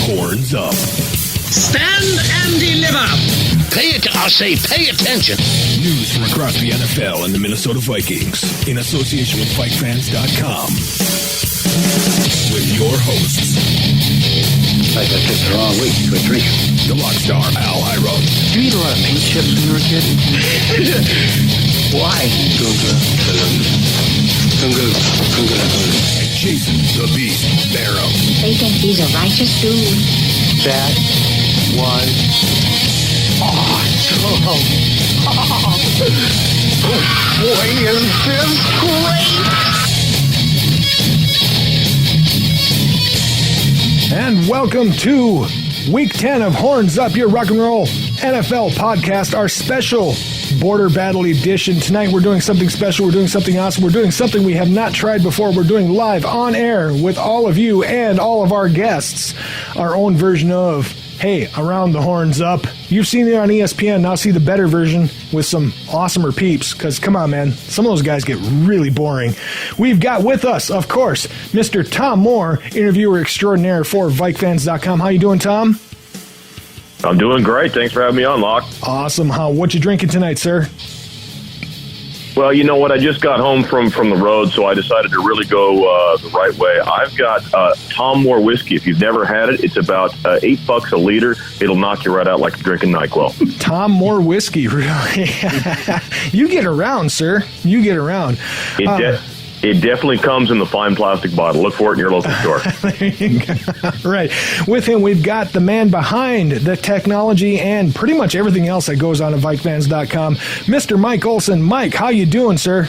Horns up. Stand and deliver. Pay attention. News from across the NFL and the Minnesota Vikings in association with VikeFans.com. With your hosts. I picked the wrong week to drink. The Rockstar Al Hiram. Did you eat a lot of pink chips when you were a kid? Why? And Jason the Beast Barrow. They think he's a righteous dude. That was awesome. Boy, is this great! And welcome to Week 10 of Horns Up, your rock and roll NFL podcast, our special Border Battle edition. Tonight we're doing something special, we're doing something awesome, we're doing something we have not tried before. We're doing live on air with all of you and all of our guests, our own version of, hey, Around the Horns Up. You've seen it on ESPN, now see the better version with some awesomer peeps, because come on, man, some of those guys get really boring. We've got with us, of course, Mr. Tom Moore, interviewer extraordinaire for VikeFans.com. How you doing, Tom? I'm doing great. Thanks for having me on, Locke. Awesome. What you drinking tonight, sir? Well, you know what? I just got home from the road, so I decided to really go the right way. I've got Tom Moore whiskey. If you've never had it, it's about $8 a liter. It'll knock you right out like drinking NyQuil. Tom Moore whiskey, really? You get around, sir. You get around. It definitely comes in the fine plastic bottle. Look for it in your local store. There you go. Right. With him, we've got the man behind the technology and pretty much everything else that goes on at VikeFans.com, Mr. Mike Olson. Mike, how you doing, sir?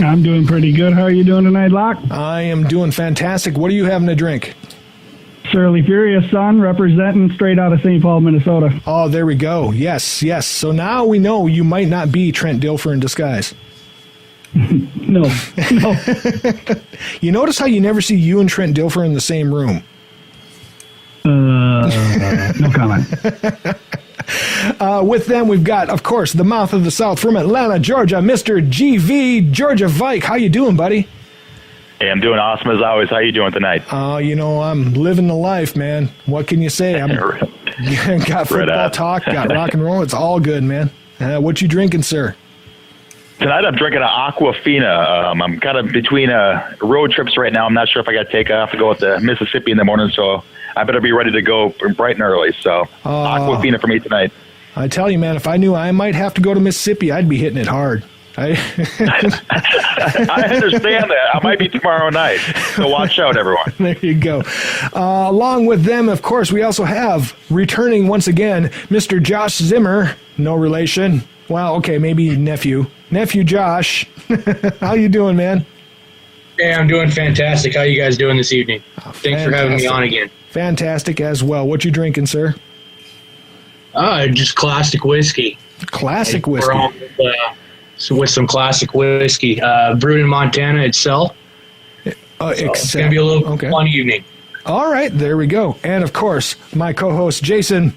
I'm doing pretty good. How are you doing tonight, Locke? I am doing fantastic. What are you having to drink? Surly Furious, son, representing straight out of St. Paul, Minnesota. Oh, there we go. Yes, yes. So now we know you might not be Trent Dilfer in disguise. No. You notice how you never see you and Trent Dilfer in the same room? No comment. With them, we've got, of course, the mouth of the South from Atlanta, Georgia, Mr. GV, GeorgiaVike. How you doing, buddy? Hey, I'm doing awesome as always. How you doing tonight? I'm living the life, man. What can you say? Got football talk, got rock and roll. It's all good, man. What you drinking, sir? Tonight I'm drinking an Aquafina. I'm kind of between road trips right now. I'm not sure if I got to take off to go to Mississippi in the morning, so I better be ready to go bright and early. So Aquafina for me tonight. I tell you, man, if I knew I might have to go to Mississippi, I'd be hitting it hard. I understand that. I might be tomorrow night, so watch out, everyone. There you go. Along with them, of course, we also have, returning once again, Mr. Josh Zimmer, no relation. Well, okay, maybe nephew. Nephew Josh. How you doing, man? Hey, I'm doing fantastic. How you guys doing this evening? Thanks for having me on again. Fantastic as well. What you drinking, sir? Just classic whiskey. Classic whiskey. We're on with some classic whiskey. Brewed in Montana itself. It's going to be a little fun evening. All right, there we go. And, of course, my co-host, Jason.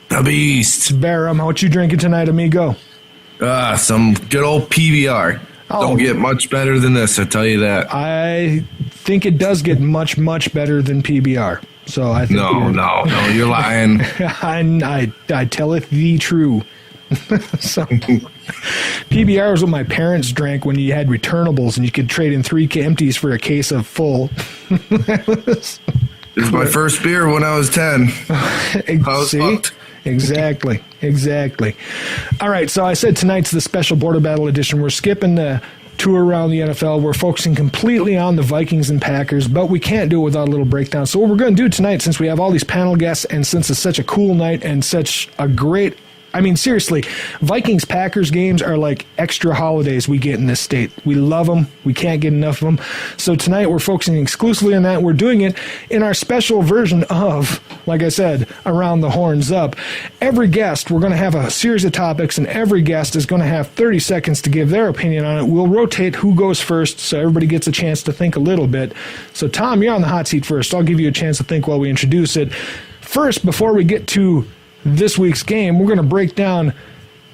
The Beast. Barham, what you drinking tonight, amigo? Some good old PBR. Don't get much better than this, I tell you that. I think it does get much, much better than PBR. So I think No, you're lying. I telleth thee true. So, PBR was what my parents drank when you had returnables and you could trade in 3 empties for a case of full. It was my first beer when I was 10. I was hooked. Exactly. All right, so I said tonight's the special Border Battle edition. We're skipping the tour around the NFL. We're focusing completely on the Vikings and Packers, but we can't do it without a little breakdown. So what we're going to do tonight, since we have all these panel guests and since it's such a cool night and such a great... I mean, seriously, Vikings-Packers games are like extra holidays we get in this state. We love them. We can't get enough of them. So tonight we're focusing exclusively on that. We're doing it in our special version of, like I said, Around the Horns Up. Every guest, we're going to have a series of topics, and every guest is going to have 30 seconds to give their opinion on it. We'll rotate who goes first so everybody gets a chance to think a little bit. So, Tom, you're on the hot seat first. I'll give you a chance to think while we introduce it. First, before we get to this week's game, we're going to break down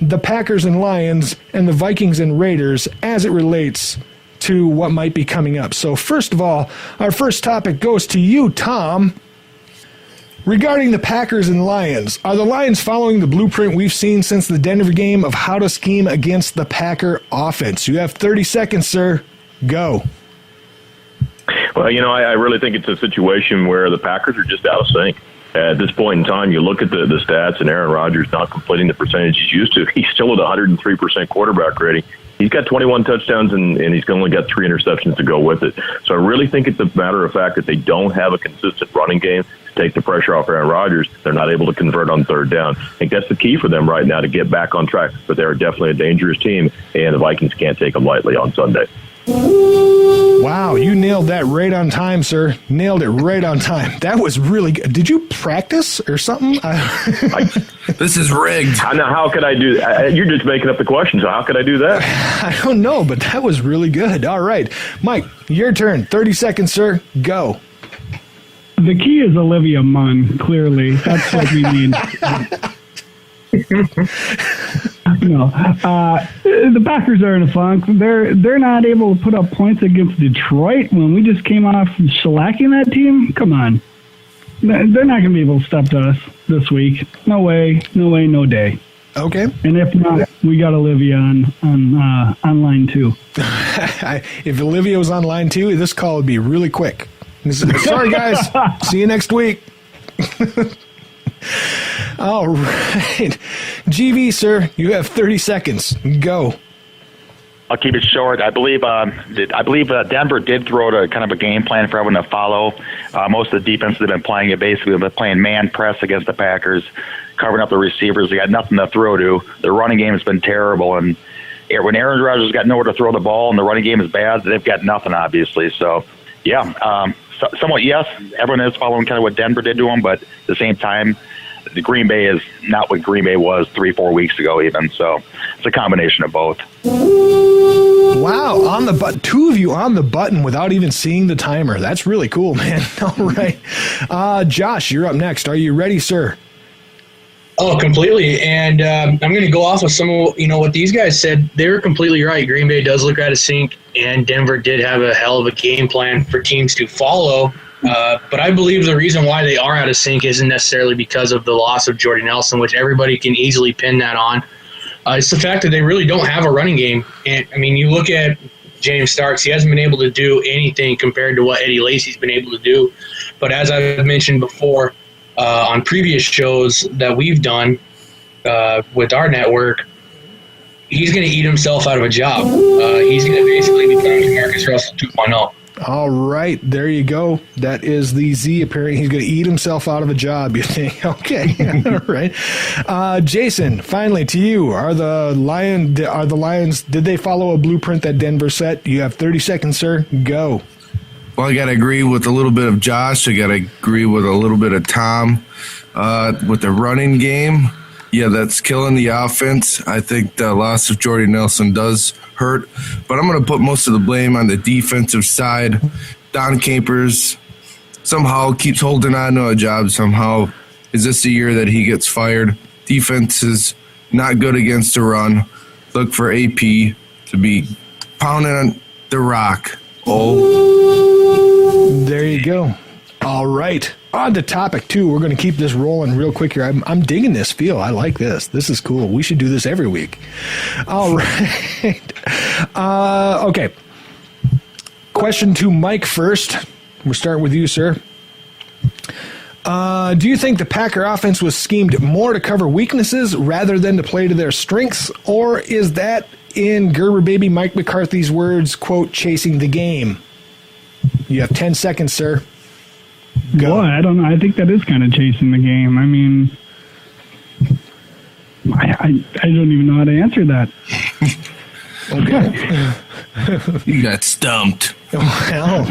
the Packers and Lions and the Vikings and Raiders as it relates to what might be coming up. So first of all, our first topic goes to you, Tom. Regarding the Packers and Lions, are the Lions following the blueprint we've seen since the Denver game of how to scheme against the Packer offense? You have 30 seconds, sir. Go. Well, I really think it's a situation where the Packers are just out of sync. At this point in time, you look at the stats, and Aaron Rodgers not completing the percentage he's used to. He's still at 103% quarterback rating. He's got 21 touchdowns, and he's only got 3 interceptions to go with it. So I really think it's a matter of fact that they don't have a consistent running game to take the pressure off Aaron Rodgers. They're not able to convert on third down. I think that's the key for them right now to get back on track. But they're definitely a dangerous team, and the Vikings can't take them lightly on Sunday. Wow, you nailed that right on time, sir. Nailed it right on time. That was really good. Did you practice or something? This is rigged. How could I do that? You're just making up the question, so how could I do that? I don't know, but that was really good. All right. Mike, your turn. 30 seconds, sir. Go. The key is Olivia Munn, clearly. That's what we need. No, the Packers are in a funk. They're not able to put up points against Detroit when we just came off shellacking that team. Come on, they're not going to be able to step to us this week. No way, no day. Okay. And if not, we got Olivia on line 2. If Olivia was on line 2, this call would be really quick. Sorry, guys. See you next week. All right. GV, sir, you have 30 seconds. Go. I'll keep it short. I believe Denver did throw out a kind of a game plan for everyone to follow. Most of the defense they've been playing it basically they've been playing man press against the Packers, covering up the receivers. They got nothing to throw to. Their running game has been terrible, and when Aaron Rodgers got nowhere to throw the ball and the running game is bad, they've got nothing, obviously. So, yeah, somewhat yes, everyone is following kind of what Denver did to them, but at the same time, the Green Bay is not what Green Bay was 3-4 weeks ago even. So it's a combination of both. Wow, on the button. 2 of you on the button without even seeing the timer. That's really cool, man. All right. Josh, you're up next. Are you ready, sir? Oh, completely. And I'm going to go off of some of what these guys said. They were completely right. Green Bay does look out of sync, and Denver did have a hell of a game plan for teams to follow. But I believe the reason why they are out of sync isn't necessarily because of the loss of Jordy Nelson, which everybody can easily pin that on. It's the fact that they really don't have a running game. And I mean, you look at James Starks, he hasn't been able to do anything compared to what Eddie Lacy's been able to do. But as I've mentioned before on previous shows that we've done with our network, he's going to eat himself out of a job. He's going to basically become Marcus Russell 2.0. All right, there you go. That is the Z appearing. He's going to eat himself out of a job, you think? Okay, all right. Jason, finally to you. Are the Lions, did they follow a blueprint that Denver set? You have 30 seconds, sir. Go. Well, I got to agree with a little bit of Josh. I got to agree with a little bit of Tom. With the running game, yeah, that's killing the offense. I think the loss of Jordy Nelson does hurt, but I'm going to put most of the blame on the defensive side. Don Capers somehow keeps holding on to a job somehow. Is this the year that he gets fired? Defense is not good against the run. Look for AP to be pounding on the rock. Oh. There you go. All right. On to topic 2. We're going to keep this rolling real quick here. I'm digging this feel. I like this. This is cool. We should do this every week. All right. Okay. Question to Mike first. We'll start with you, sir. Do you think the Packer offense was schemed more to cover weaknesses rather than to play to their strengths? Or is that, in Gerber baby Mike McCarthy's words, quote, chasing the game? You have 10 seconds, sir. Go. Boy, I don't know. I think that is kind of chasing the game. I mean, I don't even know how to answer that. Okay. You got stumped. Well,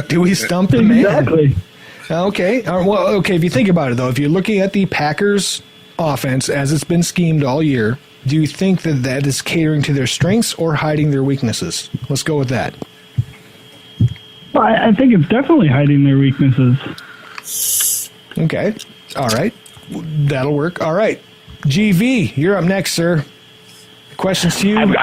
do we stump the man? Exactly. Okay. Well, okay. If you think about it, though, if you're looking at the Packers offense as it's been schemed all year, do you think that is catering to their strengths or hiding their weaknesses? Let's go with that. Well, I think it's definitely hiding their weaknesses. Okay. All right. That'll work. All right. GV, you're up next, sir. Questions to you?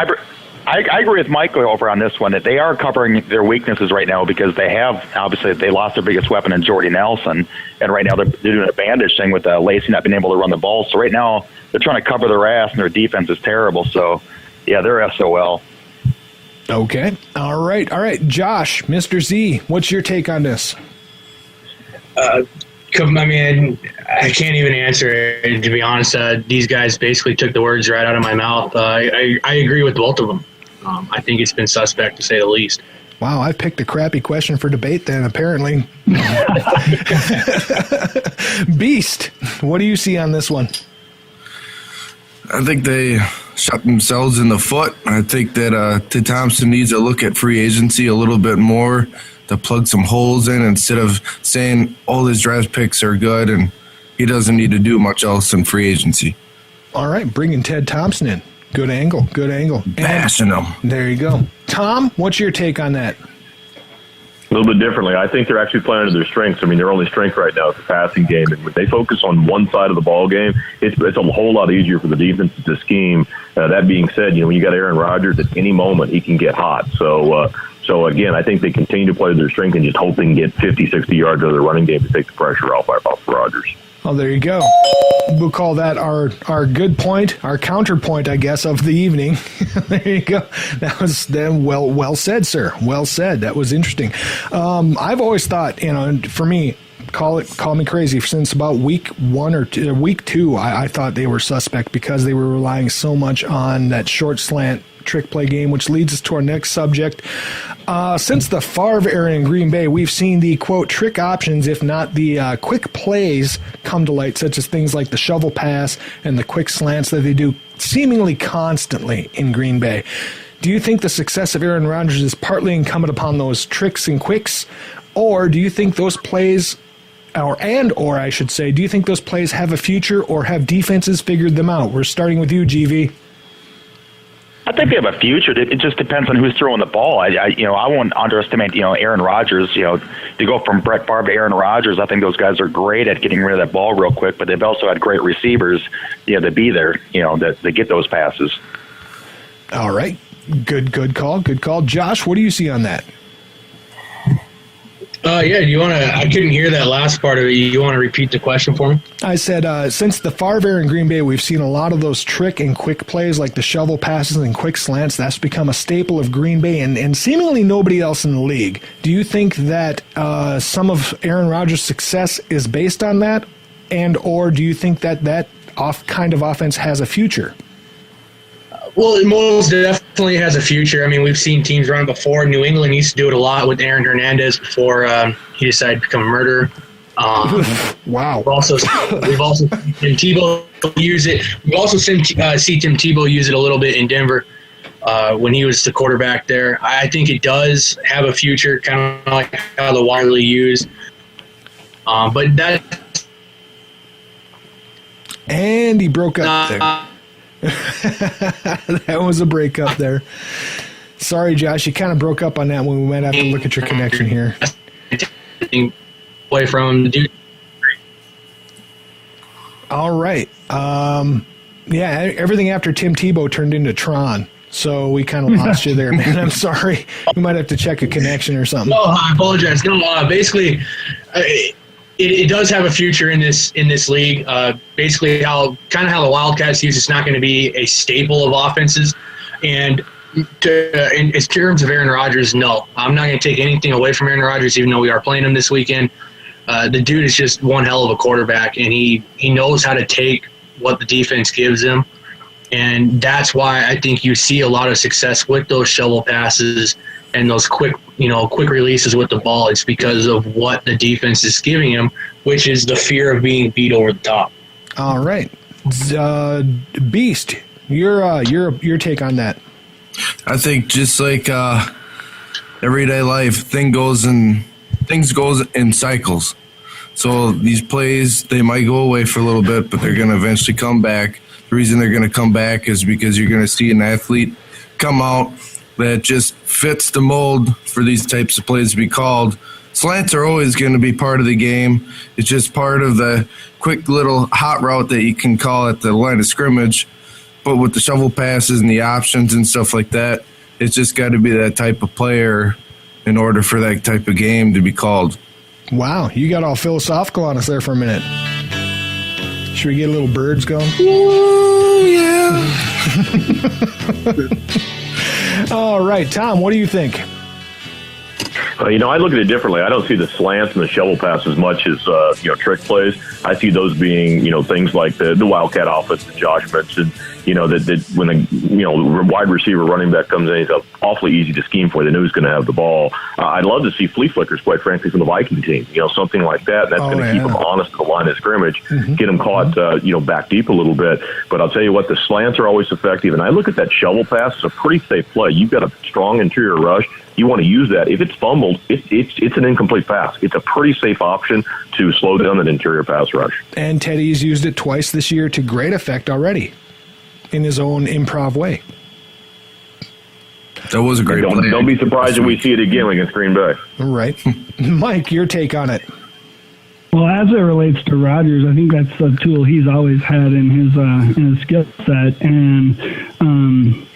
I agree with Mike over on this one, that they are covering their weaknesses right now because they lost their biggest weapon in Jordy Nelson, and right now they're doing a bandage thing with Lacey not being able to run the ball. So right now they're trying to cover their ass, and their defense is terrible. So, yeah, they're SOL. Okay. All right. Josh, Mr. Z, what's your take on this? I mean, I can't even answer it, to be honest. These guys basically took the words right out of my mouth. I agree with both of them. I think it's been suspect, to say the least. Wow, I picked a crappy question for debate then, apparently. Beast, what do you see on this one? I think they shot themselves in the foot. I think that Ted Thompson needs to look at free agency a little bit more to plug some holes in instead of saying all his draft picks are good and he doesn't need to do much else in free agency. All right, bringing Ted Thompson in. Good angle. Bashing him. There you go. Tom, what's your take on that? A little bit differently. I think they're actually playing to their strengths. I mean, their only strength right now is the passing game. And when they focus on one side of the ball game, it's a whole lot easier for the defense to scheme. That being said, when you got Aaron Rodgers, at any moment he can get hot. So again, I think they continue to play to their strength and just hope they can get 50, 60 yards out of their running game to take the pressure off Rodgers. Oh, there you go. We'll call that our good point, our counterpoint, I guess, of the evening. There you go. That was then well said, sir. Well said. That was interesting. I've always thought, for me, call me crazy, since about week 1 or week 2, I thought they were suspect because they were relying so much on that short slant trick play game, which leads us to our next subject. Since the Favre era in Green Bay, we've seen the, quote, trick options, if not the quick plays, come to light, such as things like the shovel pass and the quick slants that they do seemingly constantly in Green Bay. Do you think the success of Aaron Rodgers is partly incumbent upon those tricks and quicks, or do you think those plays, or I should say, do you think those plays have a future, or have defenses figured them out? We're starting with you, GV. I think they have a future. It just depends on who's throwing the ball. I won't underestimate, Aaron Rodgers. To go from Brett Favre to Aaron Rodgers, I think those guys are great at getting rid of that ball real quick. But they've also had great receivers, to be there, that get those passes. All right, good call. Josh, what do you see on that? Yeah, do you want to? I couldn't hear that last part of it. You want to repeat the question for me? I said, since the Favre era in Green Bay, we've seen a lot of those trick and quick plays like the shovel passes and quick slants. That's become a staple of Green Bay and seemingly nobody else in the league. Do you think that some of Aaron Rodgers' success is based on that, or do you think that kind of offense has a future? Well, it most definitely has a future. I mean, we've seen teams run before. New England used to do it a lot with Aaron Hernandez before he decided to become a murderer. Wow. We've also seen Tim Tebow use it. We've also seen see Tim Tebow use it a little bit in Denver when he was the quarterback there. I think it does have a future, kind of like how the widely used. But that. And he broke up there. That was a breakup there. Sorry, Josh, you kind of broke up on that one. We might have to look at your connection here. Away from the dude. All right. Yeah, everything after Tim Tebow turned into Tron. So we kind of lost you there, man. I'm sorry. We might have to check a connection or something. No, I apologize. No, basically, it does have a future in this league. Basically, how the Wildcats use, it's not going to be a staple of offenses. And in terms of Aaron Rodgers, no, I'm not going to take anything away from Aaron Rodgers, even though we are playing him this weekend. The dude is just one hell of a quarterback, and he knows how to take what the defense gives him. And that's why I think you see a lot of success with those shovel passes and those quick releases with the ball. It's because of what the defense is giving him, which is the fear of being beat over the top. All right, Beast, your take on that? I think just like everyday life, things goes in cycles. So these plays, they might go away for a little bit, but they're going to eventually come back. The reason they're going to come back is because you're going to see an athlete come out that just fits the mold for these types of plays to be called. Slants are always going to be part of the game. It's just part of the quick little hot route that you can call at the line of scrimmage. But with the shovel passes and the options and stuff like that, It's just got to be that type of player in order for that type of game to be called. Wow, you got all philosophical on us there for a minute. Should we get a little birds going? Oh, yeah. All right, Tom, what do you think? I look at it differently. I don't see the slants and the shovel pass as much as trick plays. I see those being things like the Wildcat offense that Josh mentioned. That when the wide receiver running back comes in, he's awfully easy to scheme for. They know who's going to have the ball. I'd love to see flea flickers, quite frankly, from the Viking team. Something like that. That's going to keep them honest at the line of scrimmage, get them caught, back deep a little bit. But I'll tell you what, the slants are always effective. And I look at that shovel pass as a pretty safe play. You've got a strong interior rush. You want to use that. If it's fumbled, it's an incomplete pass. It's a pretty safe option to slow down that interior pass rush. And Teddy's used it twice this year to great effect already in his own improv way. That was a great play. Don't be surprised if we see it again against Green Bay. Right. Mike, your take on it. Well, as it relates to Rodgers, I think that's a tool he's always had in his skill set, and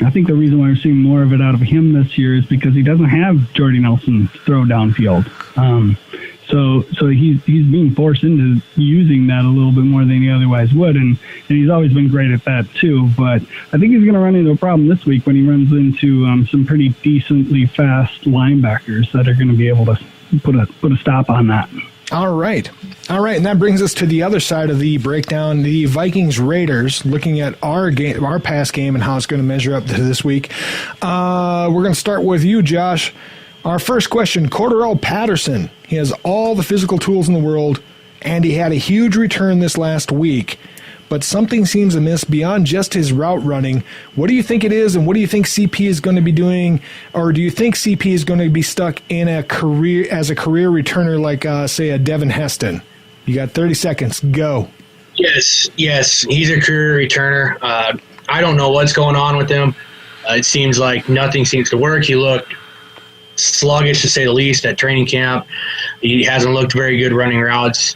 I think the reason why we're seeing more of it out of him this year is because he doesn't have Jordy Nelson throw downfield. So he's being forced into using that a little bit more than he otherwise would, and he's always been great at that too. But I think he's going to run into a problem this week when he runs into some pretty decently fast linebackers that are going to be able to put a stop on that. All right, and that brings us to the other side of the breakdown, the Vikings-Raiders, looking at our game, our pass game, and how it's going to measure up to this week. We're going to start with you, Josh. Our first question, Cordarrelle Patterson. He has all the physical tools in the world, and he had a huge return this last week. But something seems amiss beyond just his route running. What do you think it is, and what do you think CP is going to be doing? Or do you think CP is going to be stuck in a career as a career returner like, say, a Devin Heston? You got 30 seconds. Go. Yes, he's a career returner. I don't know what's going on with him. It seems like nothing seems to work. He looked sluggish, to say the least, at training camp. He hasn't looked very good running routes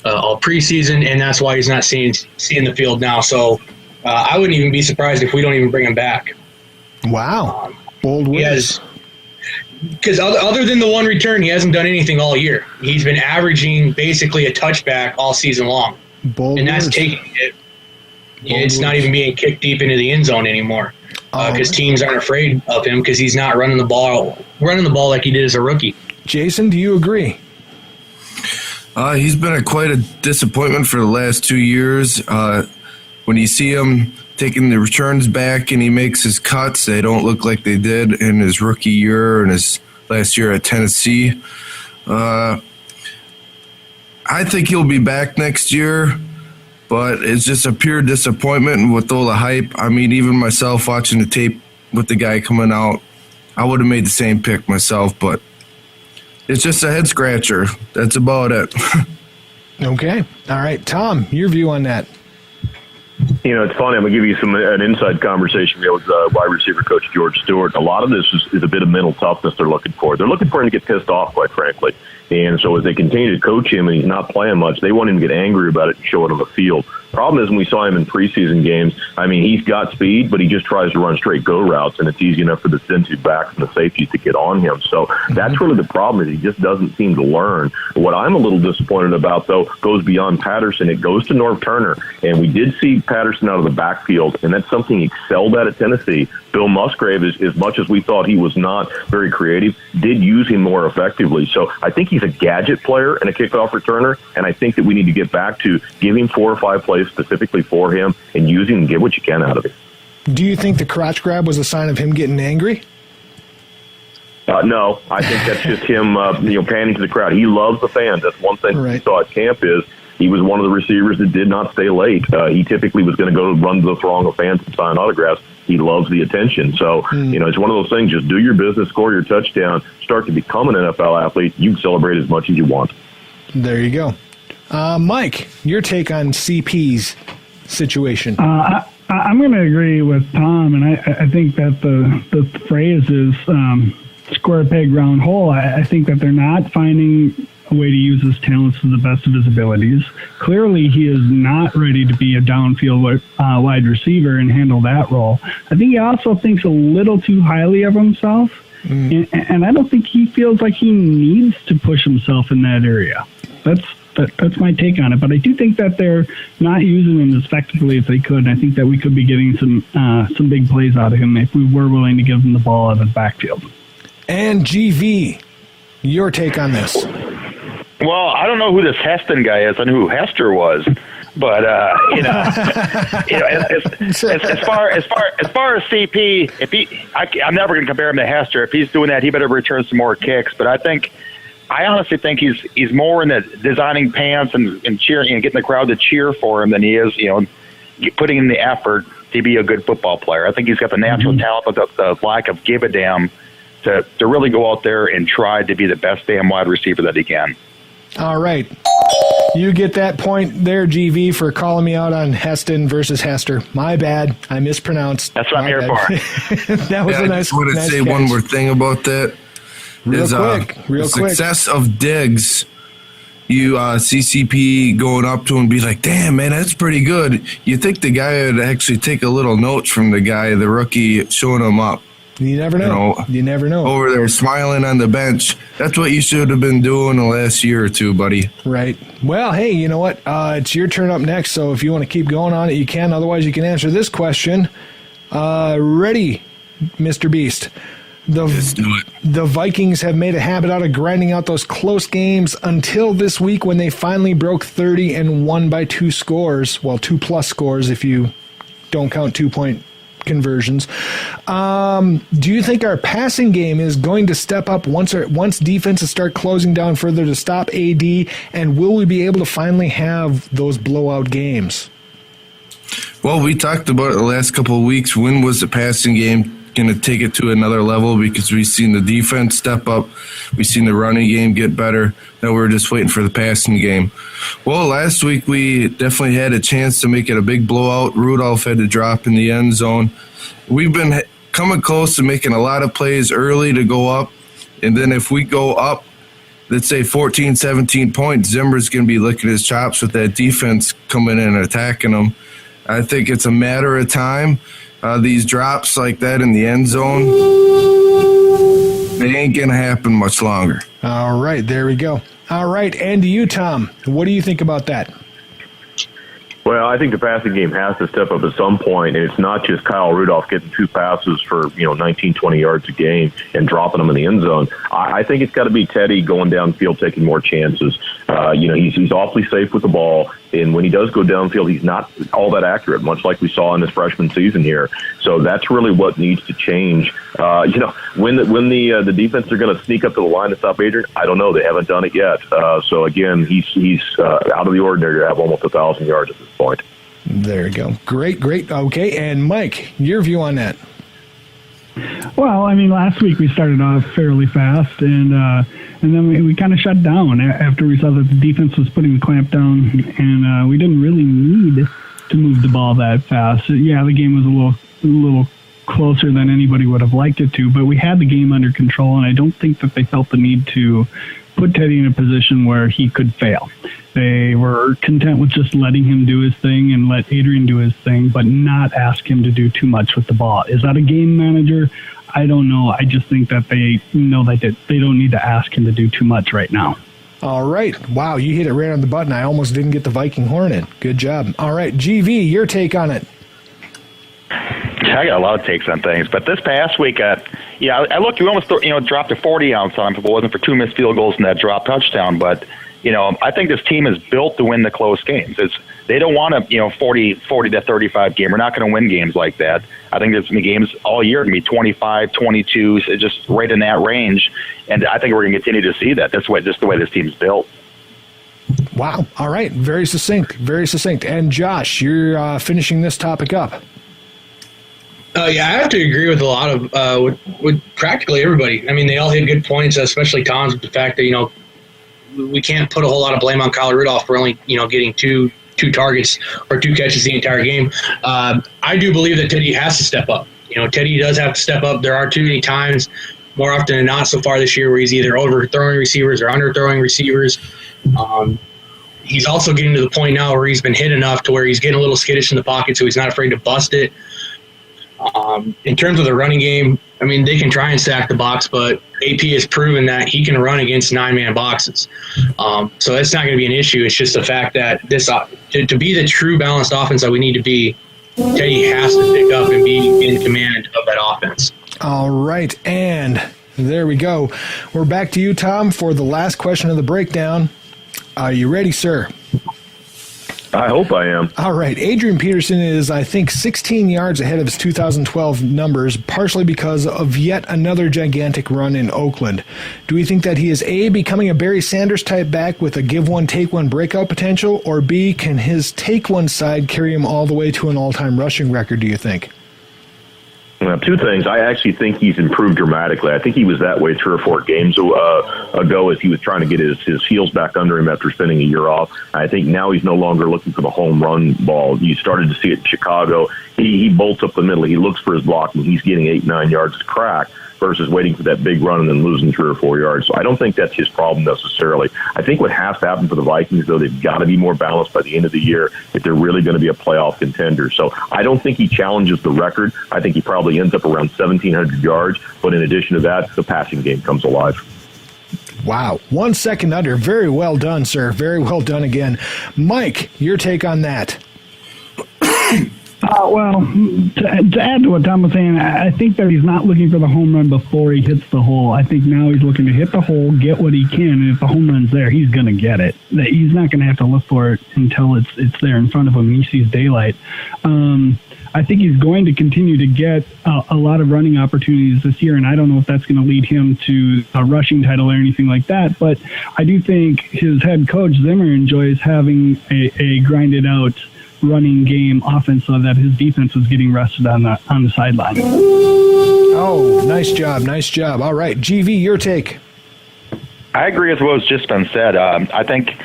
all preseason, and that's why he's not seeing the field now. So I wouldn't even be surprised if we don't even bring him back. Wow. Bold words. Because other than the one return, he hasn't done anything all year. He's been averaging basically a touchback all season long. And that's taking it. It's not even being kicked deep into the end zone anymore because teams aren't afraid of him because he's not running the ball like he did as a rookie. Jason, do you agree? He's been quite a disappointment for the last 2 years. When you see him taking the returns back and he makes his cuts, they don't look like they did in his rookie year and his last year at Tennessee. I think he'll be back next year, but it's just a pure disappointment with all the hype. I mean, even myself watching the tape with the guy coming out, I would have made the same pick myself, but it's just a head scratcher. That's about it. Okay. All right. Tom, your view on that. It's funny. I'm going to give you an inside conversation we had with wide receiver coach George Stewart. A lot of this is a bit of mental toughness they're looking for. They're looking for him to get pissed off, quite frankly. And so as they continue to coach him and he's not playing much, they want him to get angry about it and show it on the field. Problem is when we saw him in preseason games, I mean, he's got speed, but he just tries to run straight go routes, and it's easy enough for the defensive backs and the safeties to get on him. So that's really the problem, is he just doesn't seem to learn. What I'm a little disappointed about, though, goes beyond Patterson. It goes to Norv Turner, and we did see Patterson out of the backfield, and that's something he excelled at Tennessee. Bill Musgrave, as much as we thought he was not very creative, did use him more effectively. So I think he's a gadget player and a kickoff returner, and I think that we need to get back to giving 4 or 5 plays specifically for him and use him and get what you can out of him. Do you think the crotch grab was a sign of him getting angry? No, I think that's just him panning to the crowd. He loves the fans. That's one thing we saw at camp is he was one of the receivers that did not stay late. He typically was going to go run to the throng of fans and sign autographs. He loves the attention. So, it's one of those things, just do your business, score your touchdown, start to become an NFL athlete. You can celebrate as much as you want. There you go. Mike, your take on CP's situation. I'm going to agree with Tom, and I think that the phrase is square peg, round hole. I think that they're not finding a way to use his talents to the best of his abilities. Clearly, he is not ready to be a downfield wide receiver and handle that role. I think he also thinks a little too highly of himself, and I don't think he feels like he needs to push himself in that area. That's my take on it. But I do think that they're not using him as effectively as they could, and I think that we could be getting some big plays out of him if we were willing to give him the ball out of the backfield. And GV, your take on this? Well, I don't know who this Heston guy is and who Hester was, but you know, as far as CP, I'm never going to compare him to Hester. If he's doing that, he better return some more kicks. But I honestly think he's more in the designing pants and cheering and getting the crowd to cheer for him than he is, putting in the effort to be a good football player. I think he's got the natural talent, but the lack of give a damn to really go out there and try to be the best damn wide receiver that he can. All right. You get that point there, GV, for calling me out on Heston versus Hester. My bad. I mispronounced. That's what I'm here for. That was a nice I want to say one more thing about that. Real quick. The success of Diggs, you CCP going up to him and be like, damn, man, that's pretty good. You think the guy would actually take a little note from the guy, the rookie, showing him up. You never know. You never know. Over there smiling on the bench. That's what you should have been doing the last year or two, buddy. Right. Well, hey, you know what? It's your turn up next, so if you want to keep going on it, you can. Otherwise, you can answer this question. Ready, Mr. Beast. Let's do it. The Vikings have made a habit out of grinding out those close games until this week when they finally broke 30 and won by 2 scores. Well, 2+ scores if you don't count 2-point conversions. Do you think our passing game is going to step up once defenses start closing down further to stop AD, and will we be able to finally have those blowout games? Well, we talked about it the last couple of weeks. When was the passing game going to take it to another level? Because we've seen the defense step up. We've seen the running game get better. Now we're just waiting for the passing game. Well, last week we definitely had a chance to make it a big blowout. Rudolph had to drop in the end zone. We've been coming close to making a lot of plays early to go up. And then if we go up, let's say 14, 17 points, Zimmer's going to be licking his chops with that defense coming in and attacking them. I think it's a matter of time. These drops like that in the end zone, they ain't going to happen much longer. All right, there we go. All right, and to you, Tom, what do you think about that? Well, I think the passing game has to step up at some point, and it's not just Kyle Rudolph getting 2 passes for 19, 20 yards a game and dropping them in the end zone. I think it's got to be Teddy going downfield, taking more chances. He's awfully safe with the ball, and when he does go downfield, he's not all that accurate, much like we saw in his freshman season here. So that's really what needs to change. When the defense are going to sneak up to the line to stop Adrian, I don't know. They haven't done it yet. So again, he's out of the ordinary to have almost 1,000 yards at this point. There you go. Great. Okay, and Mike, your view on that? Well, I mean, last week we started off fairly fast, and then we kind of shut down after we saw that the defense was putting the clamp down, and we didn't really need to move the ball that fast. Yeah, the game was a little closer than anybody would have liked it to, but we had the game under control, and I don't think that they felt the need to put Teddy in a position where he could fail. They were content with just letting him do his thing and let Adrian do his thing, but not ask him to do too much with the ball. Is that a game manager? I don't know. I just think that they know that they don't need to ask him to do too much right now. All right. Wow, you hit it right on the button. I almost didn't get the Viking horn in. Good job. All right, GV, your take on it. I got a lot of takes on things, but this past week, I looked. We almost dropped a 40-ounce on him if it wasn't for 2 missed field goals and that drop touchdown. But I think this team is built to win the close games. They don't want a 40 to 35 game. We're not going to win games like that. I think there's going to be games all year going to be 25, 22, so just right in that range. And I think we're going to continue to see that. That's just the way this team's built. Wow. All right. Very succinct. And Josh, you're finishing this topic up. I have to agree with a lot of with practically everybody. I mean, they all hit good points, especially Tom's, with the fact that we can't put a whole lot of blame on Kyle Rudolph for only getting two targets or 2 catches the entire game. I do believe that Teddy has to step up. Teddy does have to step up. There are too many times more often than not so far this year, where he's either overthrowing receivers or underthrowing receivers. He's also getting to the point now where he's been hit enough to where he's getting a little skittish in the pocket, so he's not afraid to bust it. In terms of the running game, I mean, they can try and stack the box, but AP has proven that he can run against 9-man boxes. So that's not going to be an issue. It's just the fact that this to be the true balanced offense that we need to be, Teddy has to pick up and be in command of that offense. All right, and there we go. We're back to you, Tom, for the last question of the breakdown. Are you ready, sir? I hope I am. All right. Adrian Peterson is, I think, 16 yards ahead of his 2012 numbers, partially because of yet another gigantic run in Oakland. Do we think that he is, A, becoming a Barry Sanders-type back with a give-one, take-one breakout potential, or B, can his take-one side carry him all the way to an all-time rushing record, do you think? Well, two things. I actually think he's improved dramatically. I think he was that way 3 or 4 games ago as he was trying to get his heels back under him after spending a year off. I think now he's no longer looking for the home run ball. You started to see it in Chicago. He bolts up the middle. He looks for his block, and he's getting 8-9 yards to crack versus waiting for that big run and then losing 3 or 4 yards. So I don't think that's his problem necessarily. I think what has to happen for the Vikings, though, they've got to be more balanced by the end of the year if they're really going to be a playoff contender. So I don't think he challenges the record. I think he probably ends up around 1,700 yards. But in addition to that, the passing game comes alive. Wow. 1 second under. Very well done, sir. Very well done again. Mike, your take on that? Well, to add to what Tom was saying, I think that he's not looking for the home run before he hits the hole. I think now he's looking to hit the hole, get what he can, and if the home run's there, he's going to get it. He's not going to have to look for it until it's there in front of him and he sees daylight. I think he's going to continue to get a lot of running opportunities this year, and I don't know if that's going to lead him to a rushing title or anything like that, but I do think his head coach, Zimmer, enjoys having a grinded-out running game offense so that his defense is getting rested on the sideline. Oh, nice job. Nice job. All right. GV, your take. I agree with what's just been said. I think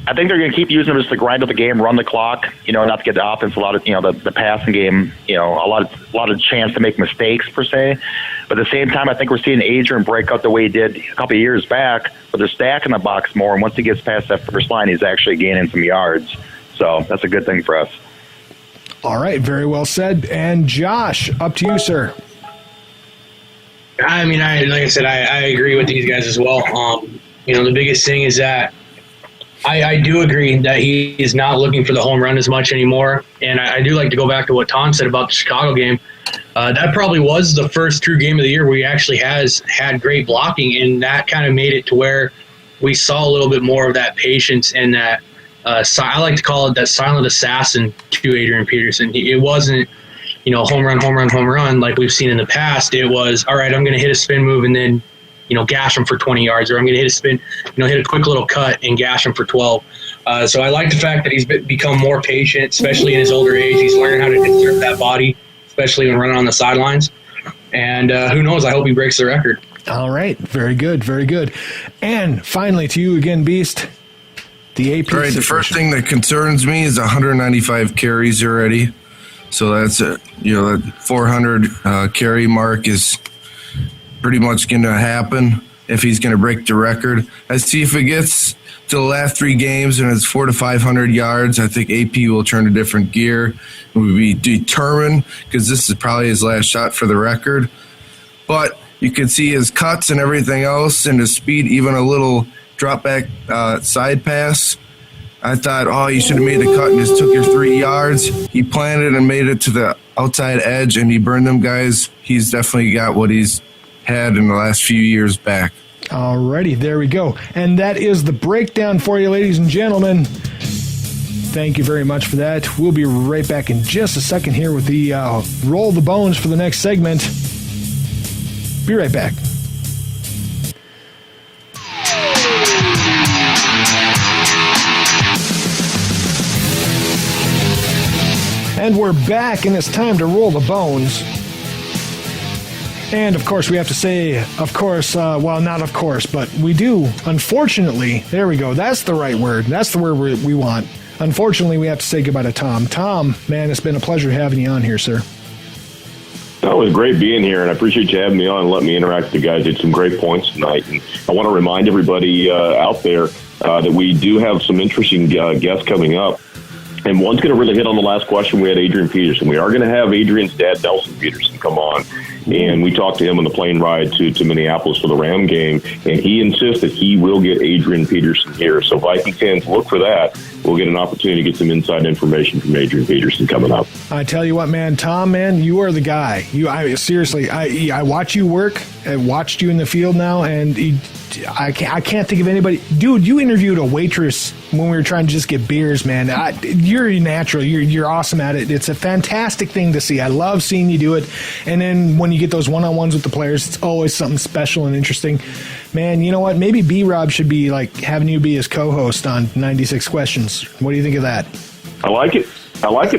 I think they're going to keep using him just to grind up the game, run the clock, not to get the offense a lot of, the passing game, a lot of chance to make mistakes per se. But at the same time, I think we're seeing Adrian break out the way he did a couple of years back, but they're stacking the box more. And once he gets past that first line, he's actually gaining some yards. So that's a good thing for us. All right. Very well said. And Josh, up to you, sir. I mean, like I said, I agree with these guys as well. The biggest thing is that I do agree that he is not looking for the home run as much anymore. And I do like to go back to what Tom said about the Chicago game. That probably was the first true game of the year where he actually has had great blocking, and that kind of made it to where we saw a little bit more of that patience and that I like to call it that silent assassin to Adrian Peterson. It wasn't, home run like we've seen in the past. It was, all right, I'm going to hit a spin move and then, gash him for 20 yards, or I'm going to hit a spin, hit a quick little cut and gash him for 12. So I like the fact that he's become more patient, especially in his older age. He's learning how to conserve that body, especially when running on the sidelines. And who knows, I hope he breaks the record. All right. Very good. Very good. And finally to you again, Beast. The AP. All right, the first thing that concerns me is 195 carries already. So that's that 400 carry mark is pretty much going to happen if he's going to break the record. I see if it gets to the last 3 games and it's 400 to 500 yards, I think AP will turn a different gear. We'll be determined because this is probably his last shot for the record. But you can see his cuts and everything else and his speed, even a little drop back side pass. I thought, you should have made the cut and just took your 3 yards. He planted and made it to the outside edge, and he burned them guys. He's definitely got what he's had in the last few years back. Alrighty, there we go. And that is the breakdown for you, ladies and gentlemen. Thank you very much for that. We'll be right back in just a second here with the Roll the Bones for the next segment. Be right back. And we're back, and it's time to roll the bones. And, of course, we have to say, not of course, but we do, unfortunately, there we go, that's the right word, that's the word we want. Unfortunately, we have to say goodbye to Tom. Tom, man, it's been a pleasure having you on here, sir. It was great being here, and I appreciate you having me on and letting me interact with the guys. Did some great points tonight, and I want to remind everybody out there that we do have some interesting guests coming up. And one's going to really hit on the last question. We had Adrian Peterson. We are going to have Adrian's dad, Nelson Peterson, come on. And we talked to him on the plane ride to Minneapolis for the Ram game. And he insists that he will get Adrian Peterson here. So Viking fans, look for that. We'll get an opportunity to get some inside information from Adrian Peterson coming up. I tell you what, man, Tom, man, you are the guy. Seriously, I watch you work. I watched you in the field now, and I can't think of anybody. Dude, you interviewed a waitress when we were trying to just get beers, man. You're a natural. You're awesome at it. It's a fantastic thing to see. I love seeing you do it. And then when you get those one-on-ones with the players, it's always something special and interesting. Man, you know what? Maybe B-Rob should be like having you be his co-host on 96 Questions. What do you think of that? I like it.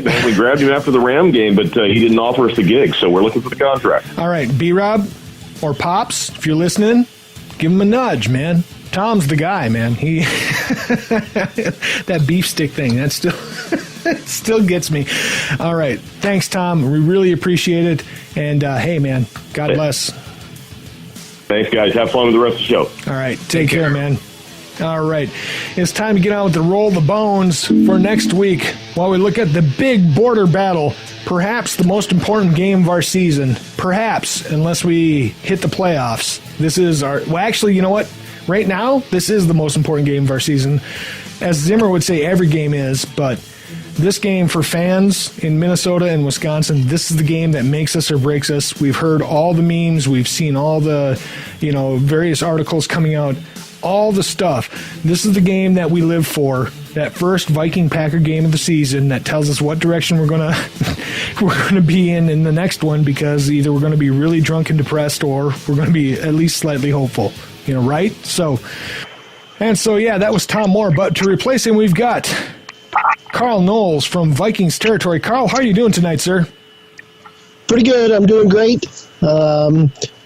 Man. We grabbed him after the Ram game, but he didn't offer us the gig, so we're looking for the contract. All right, B-Rob or Pops, if you're listening, give him a nudge, man. Tom's the guy, man. He that beef stick thing, that still gets me. All right, thanks, Tom. We really appreciate it. And hey, man, God bless. Thanks, guys. Have fun with the rest of the show. All right, take care, man. All right, it's time to get on with the Roll the Bones for next week while we look at the big border battle, perhaps the most important game of our season. Perhaps, unless we hit the playoffs. This is actually, you know what? Right now, this is the most important game of our season. As Zimmer would say, every game is, but this game for fans in Minnesota and Wisconsin, this is the game that makes us or breaks us. We've heard all the memes. We've seen all the, various articles coming out, all the stuff. This is the game that we live for, that first Viking-Packer game of the season that tells us what direction we're gonna be in the next one, because either we're going to be really drunk and depressed or we're going to be at least slightly hopeful. Right? So, yeah, that was Tom Moore. But to replace him, we've got Carl Knowles from Vikings territory. Carl, how are you doing tonight, sir? Pretty good. I'm doing great.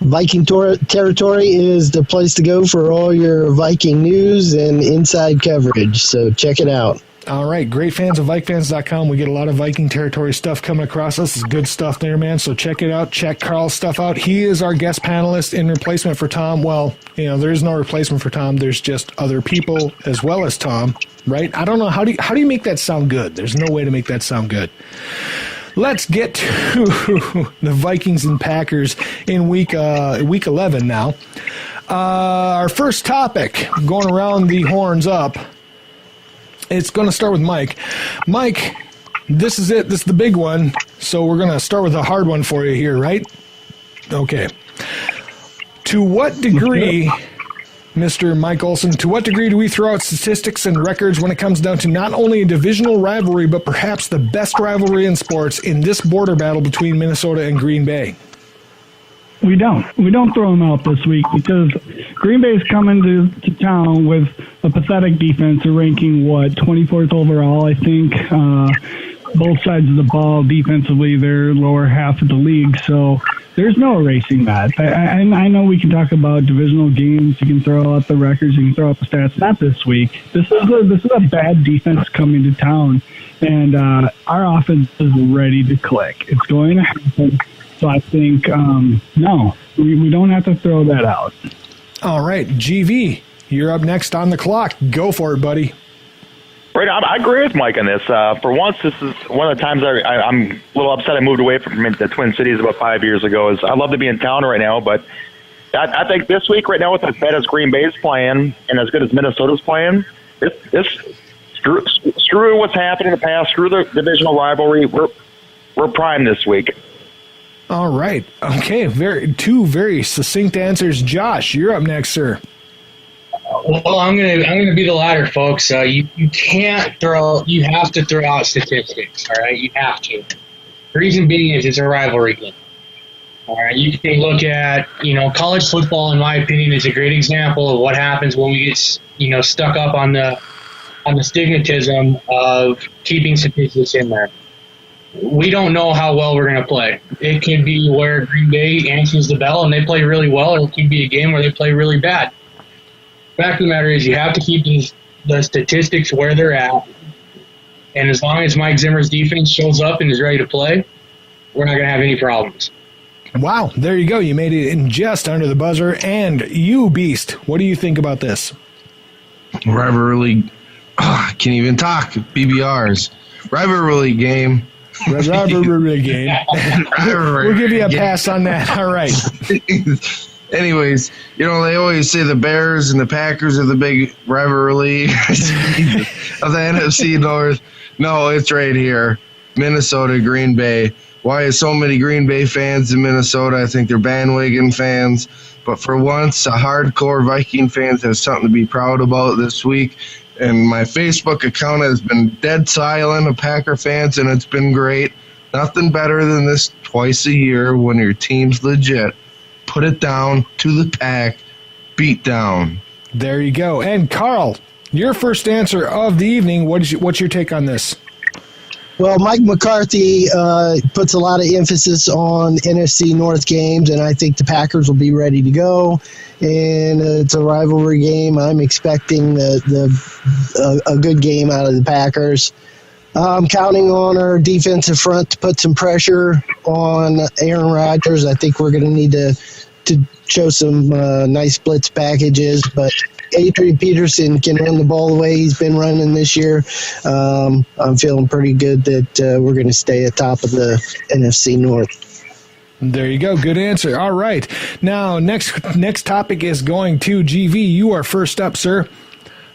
Viking territory is the place to go for all your Viking news and inside coverage. So check it out. All right. Great fans of VikeFans.com. We get a lot of Viking territory stuff coming across us. It's good stuff there, man. So check it out. Check Carl's stuff out. He is our guest panelist in replacement for Tom. Well, there is no replacement for Tom. There's just other people as well as Tom, right? I don't know. How do you make that sound good? There's no way to make that sound good. Let's get to the Vikings and Packers in week 11 now. Our first topic, going around the horns up, it's going to start with Mike. Mike, this is it. This is the big one. So we're going to start with a hard one for you here, right? Okay. To what degree, Mr. Mike Olson, to what degree do we throw out statistics and records when it comes down to not only a divisional rivalry, but perhaps the best rivalry in sports in this border battle between Minnesota and Green Bay? We don't throw them out this week because Green Bay is coming to town with a pathetic defense. They're ranking, 24th overall, I think. Both sides of the ball, defensively, they're lower half of the league. So there's no erasing that. I know we can talk about divisional games. You can throw out the records. You can throw out the stats. Not this week. This is a bad defense coming to town, and our offense is ready to click. It's going to happen. So I think, no, we don't have to throw that out. All right, GV, you're up next on the clock. Go for it, buddy. Right, I agree with Mike on this. For once, this is one of the times I'm a little upset I moved away from the Twin Cities about 5 years ago. I'd love to be in town right now, but I think this week right now, with as bad as Green Bay's playing and as good as Minnesota's playing, screw what's happened in the past, screw the divisional rivalry. We're prime this week. All right. Okay. Two very succinct answers. Josh, you're up next, sir. Well, I'm gonna be the latter, folks. You can't throw. You have to throw out statistics. All right, you have to. The reason being is it's a rivalry game. All right, you can look at college football. In my opinion, is a great example of what happens when we get stuck up on the stigmatism of keeping statistics in there. We don't know how well we're going to play. It could be where Green Bay answers the bell and they play really well, or it could be a game where they play really bad. The fact of the matter is you have to keep the statistics where they're at, and as long as Mike Zimmer's defense shows up and is ready to play, we're not going to have any problems. Wow, there you go. You made it in just under the buzzer. And you, Beast, what do you think about this? Rivalry. I can't even talk. BBRs. Rivalry game. Rivalry game. We'll give you a pass on that. All right. Anyways, they always say the Bears and the Packers are the big rivalry of the NFC North. No, it's right here. Minnesota, Green Bay. Why is so many Green Bay fans in Minnesota? I think they're bandwagon fans. But for once, a hardcore Viking fans have something to be proud about this week. And my Facebook account has been dead silent of Packer fans, and it's been great. Nothing better than this twice a year when your team's legit. Put it down to the Pack. Beat down. There you go. And Carl, your first answer of the evening, what's your take on this? Well, Mike McCarthy puts a lot of emphasis on NFC North games, and I think the Packers will be ready to go. And it's a rivalry game. I'm expecting a good game out of the Packers. I'm counting on our defensive front to put some pressure on Aaron Rodgers. I think we're going to need to show some nice blitz packages, but Adrian Peterson can run the ball the way he's been running this year. I'm feeling pretty good that we're going to stay atop of the NFC North. There you go. Good answer. All right. Now, next topic is going to GV. You are first up, sir.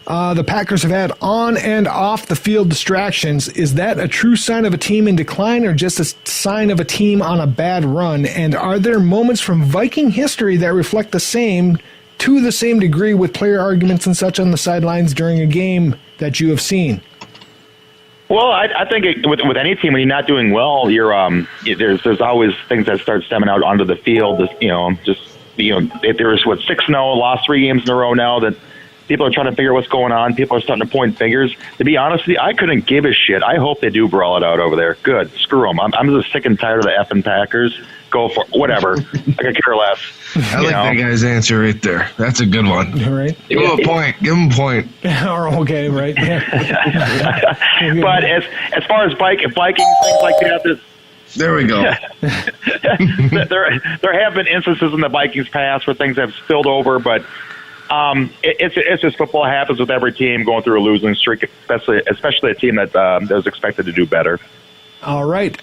The Packers have had on and off the field distractions. Is that a true sign of a team in decline or just a sign of a team on a bad run? And are there moments from Viking history that reflect to the same degree with player arguments and such on the sidelines during a game that you have seen? Well, I think with any team, when you're not doing well, there's always things that start stemming out onto the field. There's 6-0, lost 3 games in a row now that people are trying to figure what's going on. People are starting to point fingers. To be honest with you, I couldn't give a shit. I hope they do brawl it out over there. Good. Screw them. I'm just sick and tired of the effing Packers. Go for whatever. I could care less. I like that guy's answer right there. That's a good one. All right. Give him a point. Give him a point. Okay, right. Yeah. But as far as Vikings, things like that, there we go. there have been instances in the Vikings past where things have spilled over, but it's just football happens with every team going through a losing streak, especially a team that is expected to do better. All right.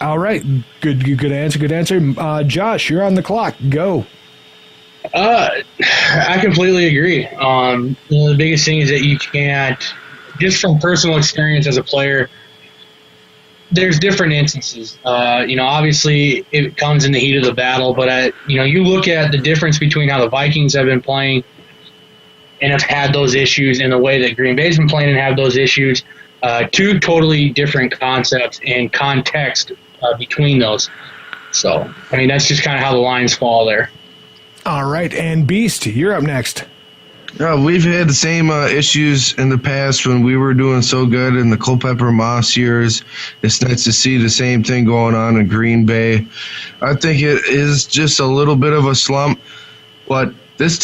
Good answer. Josh, you're on the clock. Go. I completely agree. The biggest thing is that you can't, just from personal experience as a player, there's different instances. Obviously it comes in the heat of the battle, but you look at the difference between how the Vikings have been playing and have had those issues and the way that Green Bay's been playing and have those issues. 2 totally different concepts and context between those. So, that's just kind of how the lines fall there. All right, and Beast, you're up next. We've had the same issues in the past when we were doing so good in the Culpepper Moss years. It's nice to see the same thing going on in Green Bay. I think it is just a little bit of a slump, but this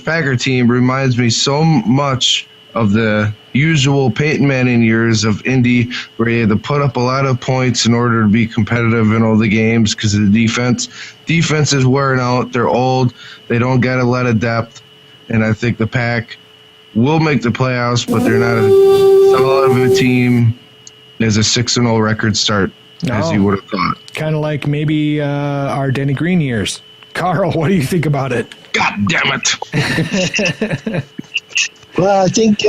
Packer team reminds me so much of the usual Peyton Manning years of Indy, where you had to put up a lot of points in order to be competitive in all the games because of the defense. Defense is wearing out. They're old. They don't got a lot of depth. And I think the Pack will make the playoffs, but they're not as solid of a team as a 6-0 record start, as you would have thought. Kind of like maybe our Denny Green years. Carl, what do you think about it? God damn it. Well, I think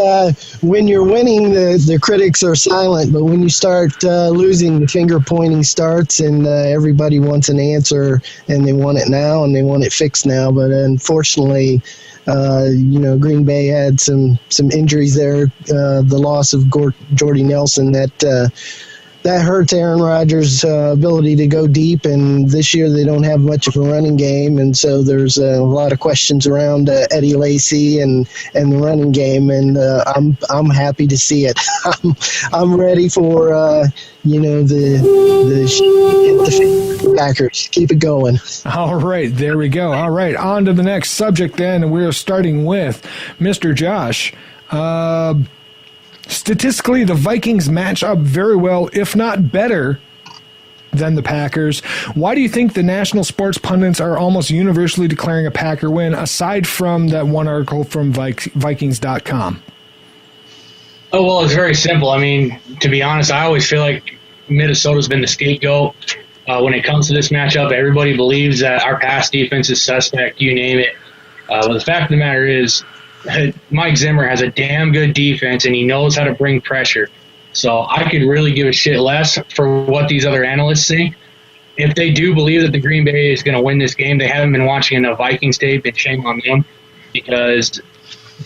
when you're winning, the critics are silent, but when you start losing, the finger-pointing starts, and everybody wants an answer, and they want it now, and they want it fixed now. But unfortunately, Green Bay had some injuries there. The loss of Jordy Nelson that hurts Aaron Rodgers' ability to go deep, and this year they don't have much of a running game, and so there's a lot of questions around Eddie Lacy and the running game, and I'm happy to see it. I'm ready for the Packers. Keep it going. All right, there we go. All right, on to the next subject then, and we're starting with Mr. Josh. Statistically, the Vikings match up very well, if not better, than the Packers. Why do you think the national sports pundits are almost universally declaring a Packer win, aside from that one article from Vikings.com? Oh, well, it's very simple. I mean, to be honest, I always feel like Minnesota's been the scapegoat. When it comes to this matchup, everybody believes that our pass defense is suspect, you name it. But the fact of the matter is, Mike Zimmer has a damn good defense, and he knows how to bring pressure. So I could really give a shit less for what these other analysts think. If they do believe that the Green Bay is going to win this game, they haven't been watching enough Vikings tape, and shame on them, because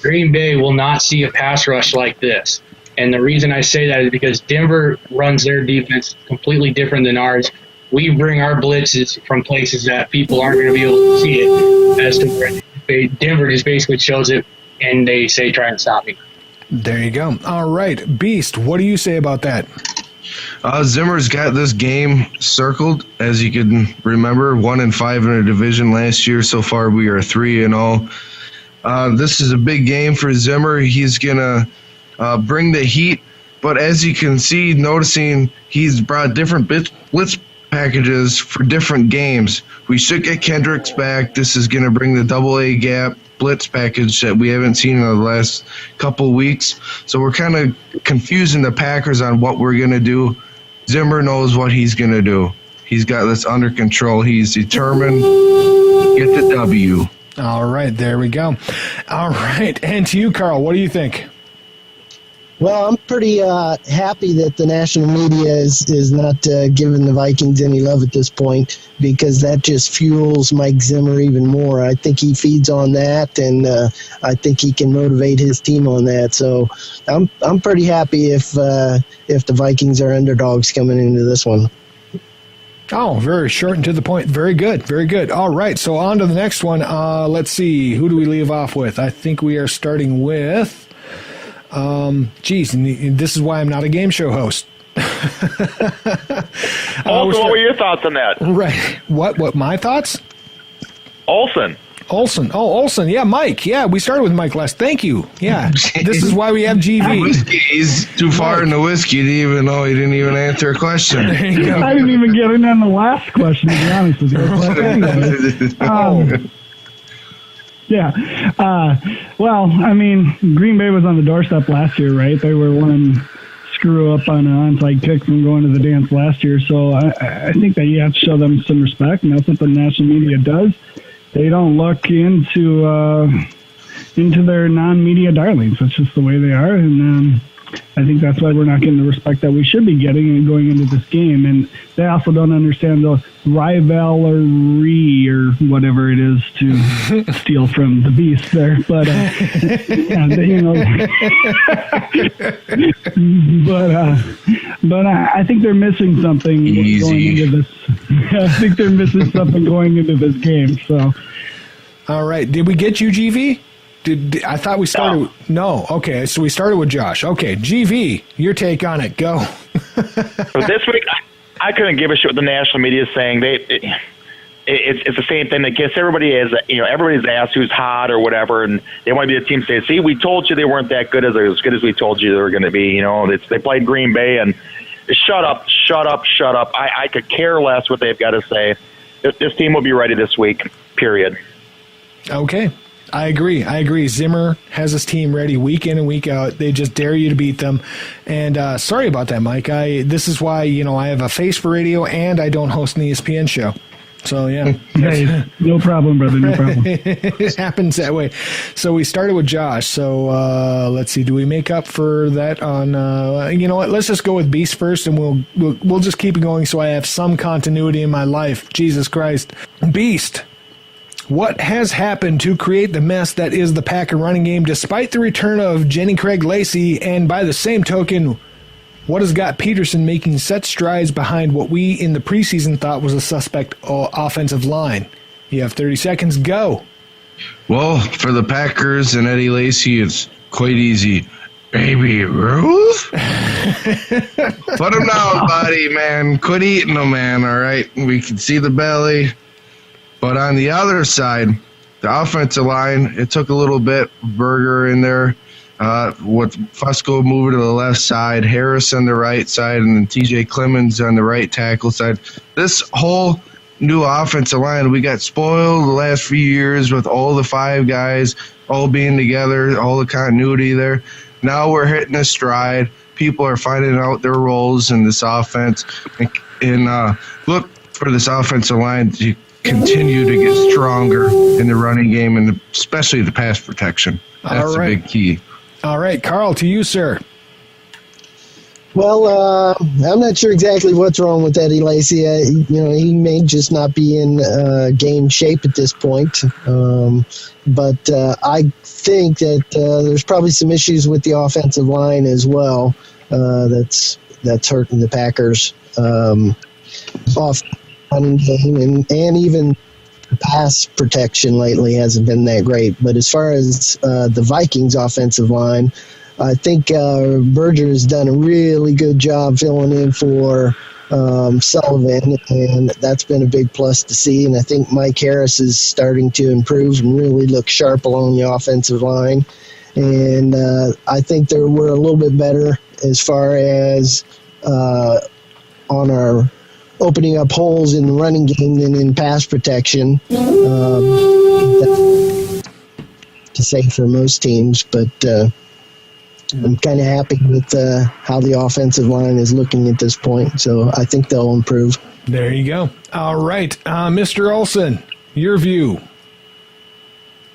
Green Bay will not see a pass rush like this. And the reason I say that is because Denver runs their defense completely different than ours. We bring our blitzes from places that people aren't going to be able to see it, as to where Denver just basically shows it, and they say, try and stop me. There you go. All right. Beast, what do you say about that? Zimmer's got this game circled, as you can remember, 1-5 in a division last year. So far, we are 3-0. This is a big game for Zimmer. He's going to bring the heat, but as you can see, noticing he's brought different blitz packages for different games. We should get Kendricks back. This is going to bring the double-A gap blitz package that we haven't seen in the last couple weeks. So we're kind of confusing the Packers on what we're going to do. Zimmer knows what he's going to do. He's got this under control. He's determined to get the W. All right, there we go. All right, and to you, Carl, what do you think? Well, I'm pretty happy that the national media is not giving the Vikings any love at this point, because that just fuels Mike Zimmer even more. I think he feeds on that, and I think he can motivate his team on that. So I'm pretty happy if the Vikings are underdogs coming into this one. Oh, very short and to the point. Very good. Very good. All right, so on to the next one. Let's see. Who do we leave off with? I think we are starting with... this is why I'm not a game show host. Also, what were your thoughts on that? Right. What, my thoughts? Olson. Oh, Olson. Yeah, Mike. Yeah, we started with Mike last. Thank you. Yeah, this is why we have GV. He's too far in the whiskey to even know he didn't even answer a question. I didn't even get in on the last question, to be honest with you. But anyway, yeah. Well, I mean, Green Bay was on the doorstep last year, right? They were one screw up on an onside kick from going to the dance last year. So I think that you have to show them some respect, and that's what the national media does. They don't look into their non-media darlings. That's just the way they are, and I think that's why we're not getting the respect that we should be getting going into this game. And they also don't understand the rivalry or whatever it is, to steal from the beast there. But but I think they're missing something going into this. I think they're missing something going into this game. So, all right, did we get you, GV? I thought we started. No. Okay, so we started with Josh. Okay, GV, your take on it. Go. So this week, I couldn't give a shit what the national media is saying. It's the same thing. I guess everybody's asked who's hot or whatever, and they want to be the team say, "See, we told you they weren't that good as we told you they were going to be." They played Green Bay, and shut up. I could care less what they've got to say. This team will be ready this week. Period. Okay. I agree. Zimmer has his team ready week in and week out. They just dare you to beat them. And sorry about that, Mike. This is why, I have a face for radio and I don't host an ESPN show. So, yeah. Hey, no problem, brother. No problem. It happens that way. So we started with Josh. So let's see. Do we make up for that on, you know what? Let's just go with Beast first, and we'll just keep it going so I have some continuity in my life. Jesus Christ. Beast. What has happened to create the mess that is the Packer running game despite the return of Jenny Craig Lacey? And by the same token, what has got Peterson making such strides behind what we in the preseason thought was a suspect offensive line? You have 30 seconds. Go. Well, for the Packers and Eddie Lacy, it's quite easy. Baby Ruth? Put him down, buddy, man. Quit eating them, man, all right? We can see the belly. But on the other side, the offensive line, it took a little bit. Berger in there. with Fusco moving to the left side, Harris on the right side, and then TJ Clemens on the right tackle side. This whole new offensive line, we got spoiled the last few years with all the 5 guys all being together, all the continuity there. Now we're hitting a stride. People are finding out their roles in this offense, and look for this offensive line to continue to get stronger in the running game, and especially the pass protection. That's a big key. All right, Carl, to you, sir. Well, I'm not sure exactly what's wrong with Eddie Lacy. He may just not be in game shape at this point. But I think that there's probably some issues with the offensive line as well. That's hurting the Packers off running game, and even the pass protection lately hasn't been that great. But as far as the Vikings offensive line, I think Berger has done a really good job filling in for Sullivan, and that's been a big plus to see. And I think Mike Harris is starting to improve and really look sharp along the offensive line. And I think we're a little bit better as far as on our opening up holes in the running game than in pass protection. To say for most teams, but I'm kind of happy with how the offensive line is looking at this point, so I think they'll improve. There you go. All right. Mr. Olson, your view.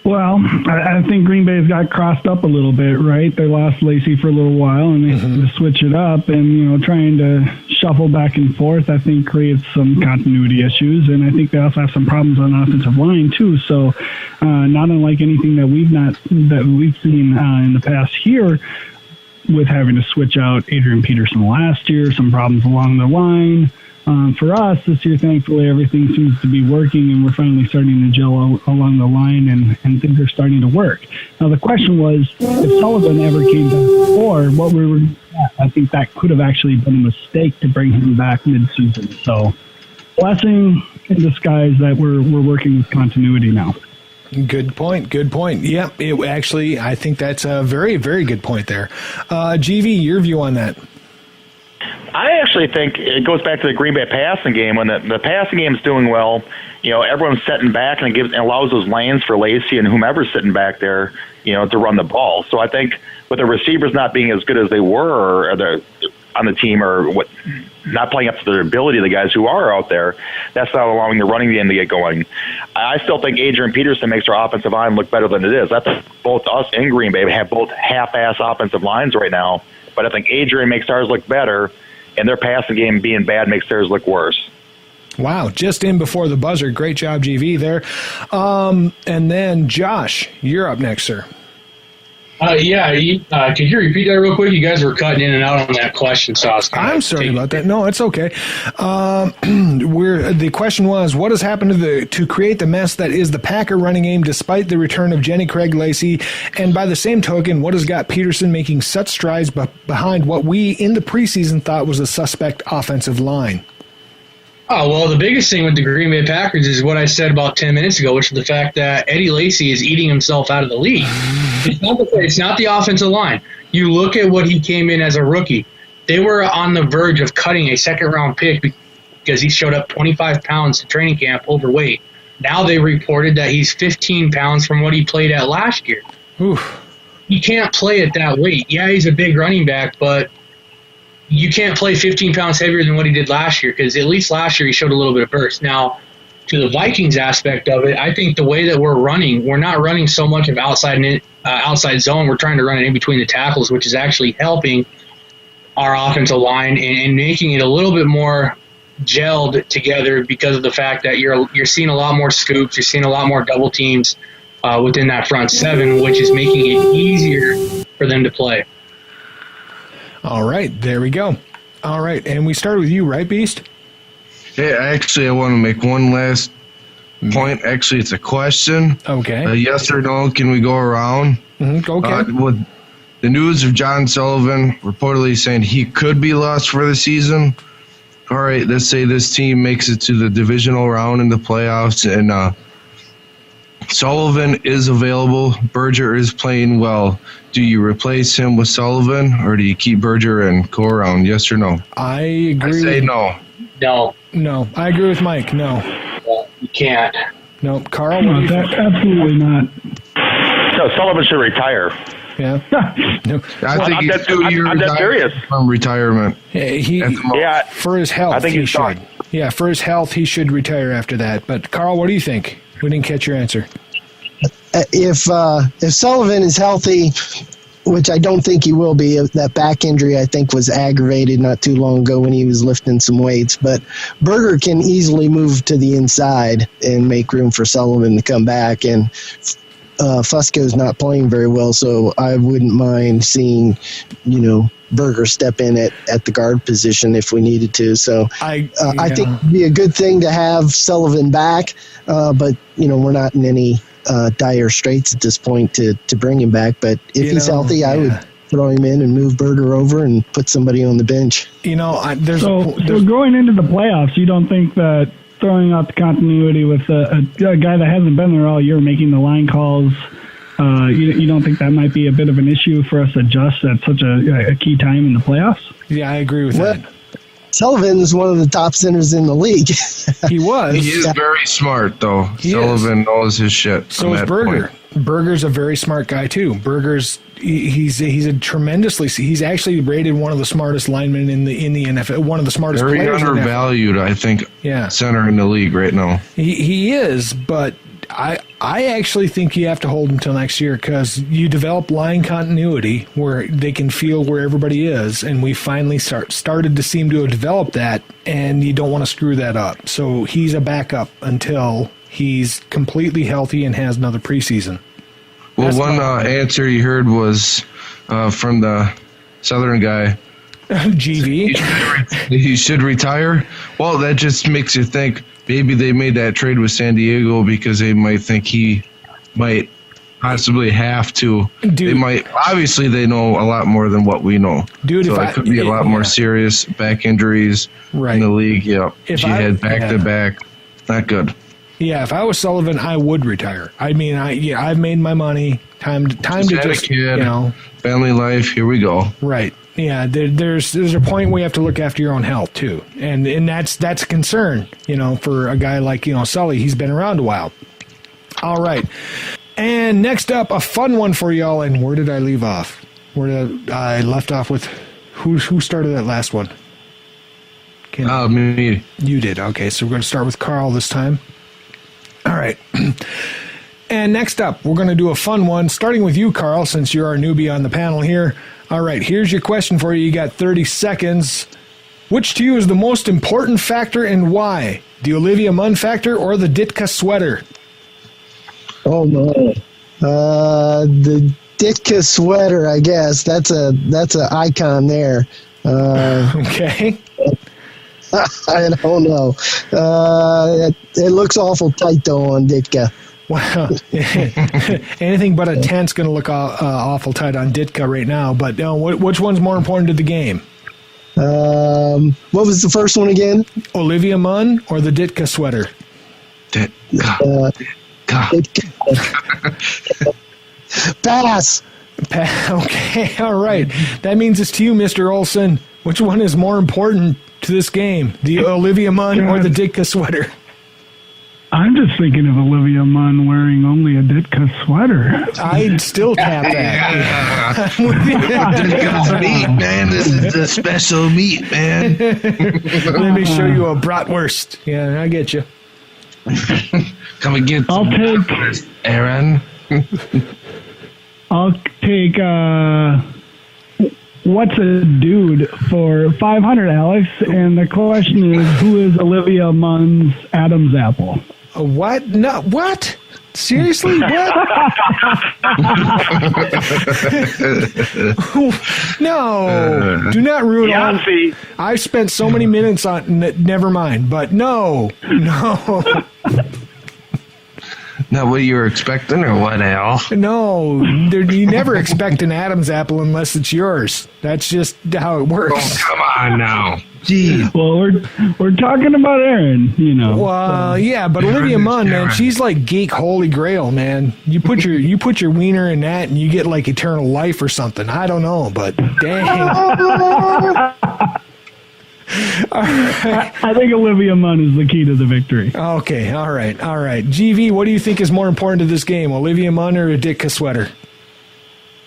Well, I think Green Bay's got crossed up a little bit, right? They lost Lacy for a little while, and they had to switch it up, and, trying to shuffle back and forth, I think creates some continuity issues, and I think they also have some problems on the offensive line, too. So not unlike anything that we've seen in the past year, with having to switch out Adrian Peterson last year, some problems along the line. For us this year, thankfully, everything seems to be working, and we're finally starting to gel along the line, and things are starting to work. Now, the question was, if Sullivan ever came back before, what we were at? I think that could have actually been a mistake to bring him back mid-season. So, blessing in disguise that we're working with continuity now. Good point. Good point. Yep. I think that's a very, very good point there. GV, your view on that? I actually think it goes back to the Green Bay passing game. When the passing game is doing well, everyone's sitting back, and it allows those lanes for Lacy and whomever's sitting back there, to run the ball. So I think with the receivers not being as good as they were on the team, or not playing up to their ability, the guys who are out there, that's not allowing the running game to get going. I still think Adrian Peterson makes our offensive line look better than it is. I think both us and Green Bay have both half-ass offensive lines right now, but I think Adrian makes ours look better, and their passing game being bad makes theirs look worse. Wow, just in before the buzzer. Great job, GV, there. And then, Josh, you're up next, sir. Could you repeat that real quick? You guys were cutting in and out on that question, so I'm sorry about that. No, it's okay. The question was, what has happened to create the mess that is the Packer running game despite the return of Jenny Craig Lacy? And by the same token, what has got Peterson making such strides behind what we in the preseason thought was a suspect offensive line? Oh, well, the biggest thing with the Green Bay Packers is what I said about 10 minutes ago, which is the fact that Eddie Lacy is eating himself out of the league. It's not the offensive line. You look at what he came in as a rookie. They were on the verge of cutting a second-round pick because he showed up 25 pounds to training camp overweight. Now they reported that he's 15 pounds from what he played at last year. Oof. He can't play at that weight. Yeah, he's a big running back, but you can't play 15 pounds heavier than what he did last year, because at least last year he showed a little bit of burst. Now, to the Vikings aspect of it, I think the way that we're not running so much of outside zone. We're trying to run it in between the tackles, which is actually helping our offensive line and making it a little bit more gelled together because of the fact that you're seeing a lot more scoops, you're seeing a lot more double teams within that front seven, which is making it easier for them to play. All right, there we go. All right, and we started with you, right, Beast? Yeah, actually, I want to make one last point. Actually, it's a question. Okay. Yes or no, can we go around? Mm-hmm. Okay. With the news of John Sullivan reportedly saying he could be lost for the season. All right, let's say this team makes it to the divisional round in the playoffs, and Sullivan is available. Berger is playing well. Do you replace him with Sullivan, or do you keep Berger and go around? Yes or no? I agree. I say no. No. No. I agree with Mike. No. You can't. No. Carl, No, absolutely not. No, Sullivan should retire. Yeah. No. I think he's 2 years I'm that serious. from retirement. Yeah, for his health, I think he he's should. done. Yeah, for his health, he should retire after that. But Carl, what do you think? We didn't catch your answer. If Sullivan is healthy, which I don't think he will be, that back injury I think was aggravated not too long ago when he was lifting some weights. But Berger can easily move to the inside and make room for Sullivan to come back. And Fusco's not playing very well, so I wouldn't mind seeing, Berger step in at the guard position if we needed to. So I think it'd be a good thing to have Sullivan back, but we're not in any dire straits at this point to bring him back. But if he's healthy, I would throw him in and move Berger over and put somebody on the bench. There's So going into the playoffs, you don't think that throwing out the continuity with a guy that hasn't been there all year making the line calls, you don't think that might be a bit of an issue for us to adjust at such a key time in the playoffs? Yeah, I agree with that. Sullivan is one of the top centers in the league. He was. He is very smart, though. Sullivan knows his shit. So is Berger. Berger's a very smart guy, too. Berger's he's actually rated one of the smartest linemen in the NFL, one of the smartest very players undervalued, I think, center in the league right now. He is, but I actually think you have to hold him till next year because you develop line continuity where they can feel where everybody is, and we finally started to seem to have developed that, and you don't want to screw that up. So he's a backup until he's completely healthy and has another preseason. Well, one answer you heard was from the Southern guy. GV? He should retire? Well, that just makes you think maybe they made that trade with San Diego because they might think he might possibly have to. Dude, they might. Obviously, they know a lot more than what we know. Dude, so it could be a lot more serious back injuries in the league. Yeah, she had back-to-back. Not good. Yeah, if I was Sullivan, I would retire. I mean, I've made my money. Time to just, kid, family life. Here we go. Right. Yeah. There's a point where you have to look after your own health too, and that's a concern. For a guy like Sully, he's been around a while. All right. And next up, a fun one for y'all. And where did I leave off? I left off with who started that last one? Me. You did. Okay, so we're going to start with Carl this time. All right. And next up, we're going to do a fun one, starting with you, Carl, since you're our newbie on the panel here. All right, here's your question for you. You got 30 seconds. Which to you is the most important factor and why? The Olivia Munn factor or the Ditka sweater? Oh, no. The Ditka sweater, I guess. That's a icon there. Okay. I don't know. It looks awful tight, though, on Ditka. Wow. Anything but a tent's going to look awful tight on Ditka right now. But which one's more important to the game? What was the first one again? Olivia Munn or the Ditka sweater? Ditka. Pass. Okay, all right. That means it's to you, Mr. Olson. Which one is more important to this game? The Olivia Munn or the Ditka sweater? I'm just thinking of Olivia Munn wearing only a Ditka sweater. I'd still tap that. Ditka's meat, man. This is the special meat, man. Let me show you a bratwurst. Yeah, I get you. Come and get I'll take Aaron. I'll take what's a dude for 500, Alex? And the question is, who is Olivia Munn's Adam's apple? What? No, what? Seriously? What? No. Do not ruin all. I've spent so many minutes on. Never mind. But no. Not what you were expecting, or what, Al? No, you never expect an Adam's apple unless it's yours. That's just how it works. Oh, come on now. Gee. Well, we're talking about Aaron, you know. Well, yeah, but Olivia Munn, man, she's like geek holy grail, man. You put your wiener in that, and you get like eternal life or something. I don't know, but dang. I think Olivia Munn is the key to the victory. Okay, all right. GV, what do you think is more important to this game, Olivia Munn or Ditka Sweater?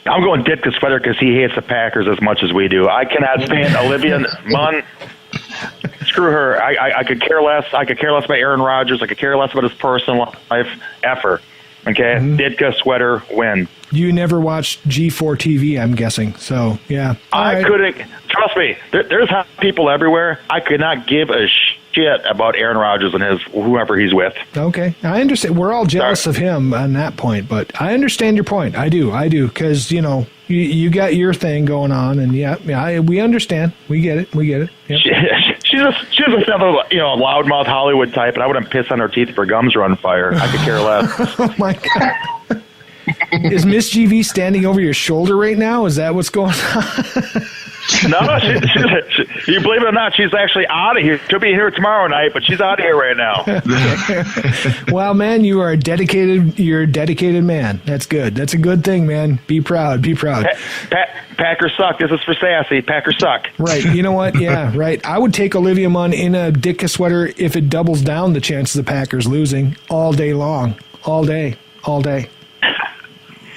I'm going Ditka Sweater because he hates the Packers as much as we do. I cannot stand Olivia Munn. Screw her. I could care less. I could care less about Aaron Rodgers. I could care less about his personal life. Effort. Okay? Ditka Sweater win. You never watched G4 TV, I'm guessing. So, yeah. I couldn't. Trust me, there's people everywhere. I could not give a shit about Aaron Rodgers and whoever he's with. Okay. I understand. We're all jealous of him on that point, but I understand your point. I do. Because, you got your thing going on, and we understand. We get it. Yep. She's just another, loudmouth Hollywood type, and I wouldn't piss on her teeth if her gums were on fire. I could care less. Oh, my God. Is Miss GV standing over your shoulder right now? Is that what's going on? No, you believe it or not, she's actually out of here. She'll be here tomorrow night, but she's out of here right now. Well, man, you're a dedicated man. That's good. That's a good thing, man. Be proud. Packers suck. This is for Sassy. Packers suck. Right. You know what? Yeah, right. I would take Olivia Munn in a Ditka Sweater if it doubles down the chances of the Packers losing all day long. All day.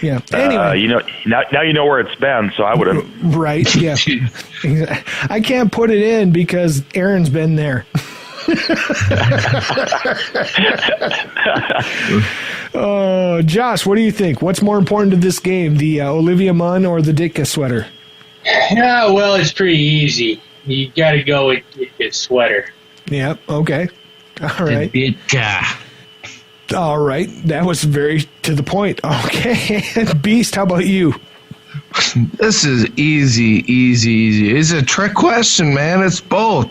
Yeah. Anyway, now you know where it's been, so I would have. Right. Yeah. I can't put it in because Aaron's been there. Oh, Josh, what do you think? What's more important to this game, the Olivia Munn or the Ditka Sweater? Yeah, well, it's pretty easy. You got to go with the sweater. Yeah. Okay. All right. The Ditka. All right. That was very to the point. Okay. Beast, how about you? This is easy. It's a trick question, man. It's both.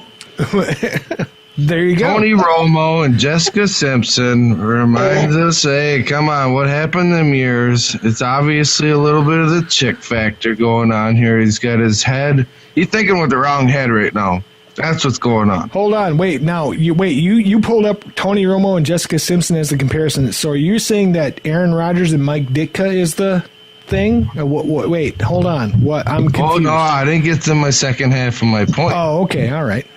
There you go. Tony Romo and Jessica Simpson reminds us, hey, come on, what happened in them years? It's obviously a little bit of the chick factor going on here. He's got his head. He's thinking with the wrong head right now. That's what's going on. Hold on. Wait. Now, you pulled up Tony Romo and Jessica Simpson as the comparison. So are you saying that Aaron Rodgers and Mike Ditka is the thing? Wait. Hold on. What? I'm confused. Oh, no. I didn't get to my second half of my point. Oh, okay. All right.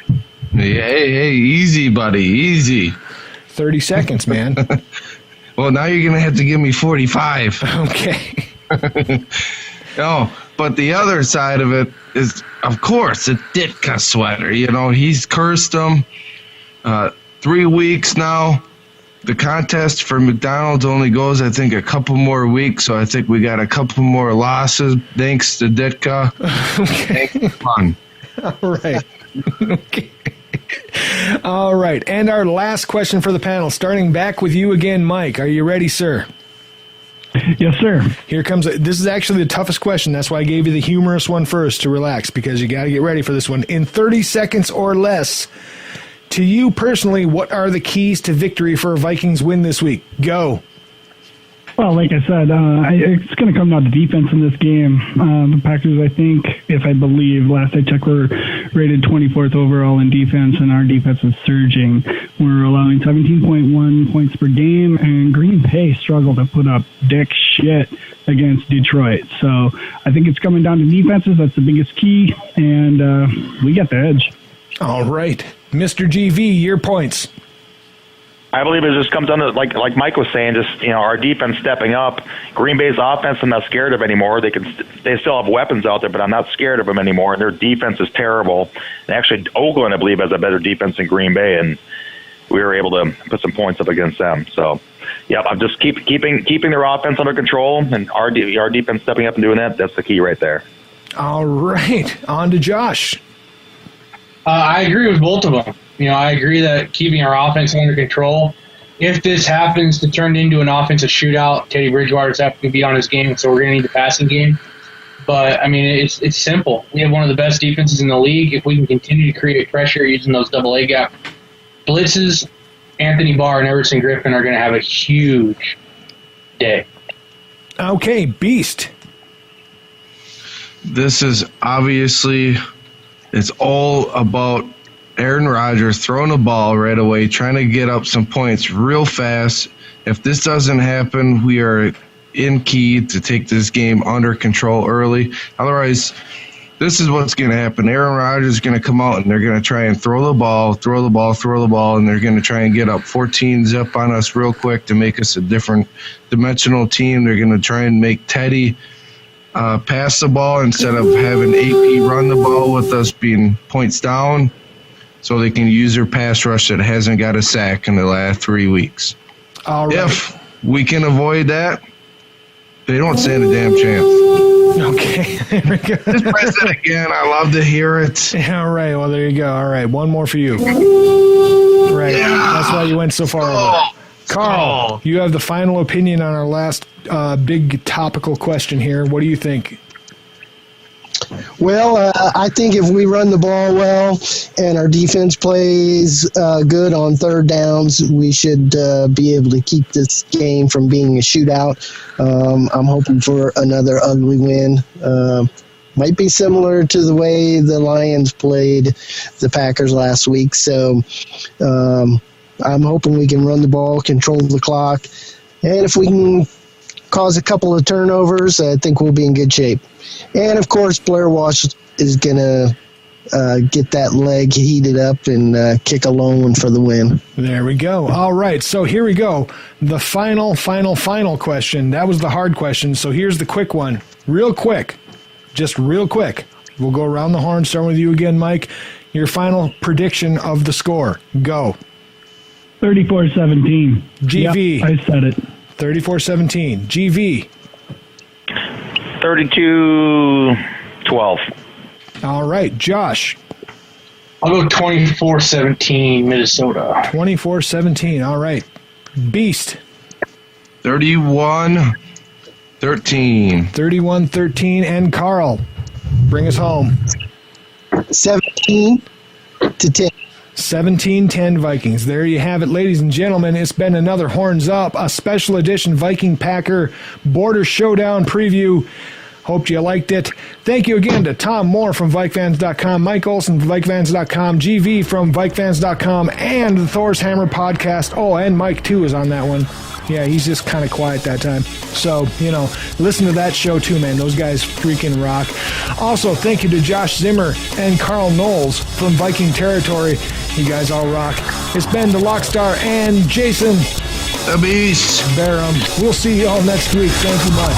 Hey, easy, buddy. Easy. 30 seconds, man. Well, now you're going to have to give me 45. Okay. No, but the other side of it is, of course, a Ditka Sweater. He's cursed him 3 weeks now. The contest for McDonald's only goes, I think, a couple more weeks, so I think we got a couple more losses thanks to Ditka. Okay. Fun. All right. Okay. All right. And our last question for the panel, starting back with you again, Mike. Are you ready, sir? Yes, sir. Here comes. This is actually the toughest question. That's why I gave you the humorous one first to relax, because you got to get ready for this one. In 30 seconds or less, to you personally, what are the keys to victory for a Vikings win this week? Go. Well, like I said, it's going to come down to defense in this game. The Packers, I think, if I believe, last I checked, were rated 24th overall in defense, and our defense is surging. We're allowing 17.1 points per game, and Green Bay struggled to put up dick shit against Detroit. So I think it's coming down to defenses. That's the biggest key, and we got the edge. All right. Mr. GV, your points. I believe it just comes down to, like Mike was saying, just our defense stepping up. Green Bay's offense, I'm not scared of anymore. They still have weapons out there, but I'm not scared of them anymore. And their defense is terrible. And actually, Oakland, I believe, has a better defense than Green Bay, and we were able to put some points up against them. So, yeah, I'm just keeping their offense under control, and our defense stepping up and doing that. That's the key right there. All right, on to Josh. I agree with both of them. I agree that keeping our offense under control. If this happens to turn into an offensive shootout, Teddy Bridgewater's have to be on his game, so we're going to need the passing game. But, it's simple. We have one of the best defenses in the league. If we can continue to create pressure using those double-A gap blitzes, Anthony Barr and Everson Griffin are going to have a huge day. Okay, Beast. This is obviously, it's all about Aaron Rodgers throwing the ball right away, trying to get up some points real fast. If this doesn't happen, we are in key to take this game under control early. Otherwise, this is what's going to happen. Aaron Rodgers is going to come out, and they're going to try and throw the ball, and they're going to try and get up 14 zip on us real quick to make us a different dimensional team. They're going to try and make Teddy pass the ball instead of having AP run the ball with us being points down, so they can use their pass rush that hasn't got a sack in the last 3 weeks. All right. If we can avoid that, they don't stand a damn chance. Okay, there we go. Just press it again. I love to hear it. All right, well, there you go. All right, one more for you. Right, that's why you went so far over. Carl, you have the final opinion on our last big topical question here. What do you think? Well, I think if we run the ball well and our defense plays good on third downs, we should be able to keep this game from being a shootout. I'm hoping for another ugly win. Might be similar to the way the Lions played the Packers last week. So I'm hoping we can run the ball, control the clock, and if we can cause a couple of turnovers, I think we'll be in good shape. And, of course, Blair Walsh is going to get that leg heated up and kick a lone one for the win. There we go. All right, so here we go. The final question. That was the hard question, so here's the quick one. Real quick. Just real quick. We'll go around the horn, starting with you again, Mike. Your final prediction of the score. Go. 34-17. GV. Yep, I said it. 34-17. GV. 32-12. All right, Josh. I'll go 24-17 Minnesota. 24-17. All right. Beast. 31-13. 31-13. And Carl, bring us home. 17-10. 17-10 Vikings. There you have it, ladies and gentlemen. It's been another Horns Up, a special edition Viking Packer Border Showdown preview. Hope you liked it. Thank you again to Tom Moore from VikeFans.com, Mike Olson from VikeFans.com, GV from VikeFans.com, and the Thor's Hammer podcast. Oh, and Mike, too, is on that one. Yeah, he's just kind of quiet that time. So, listen to that show, too, man. Those guys freaking rock. Also, thank you to Josh Zimmer and Carl Knowles from Viking Territory. You guys all rock. It's been the Lockstar and Jason the Beast Barham. We'll see you all next week. Thank you much.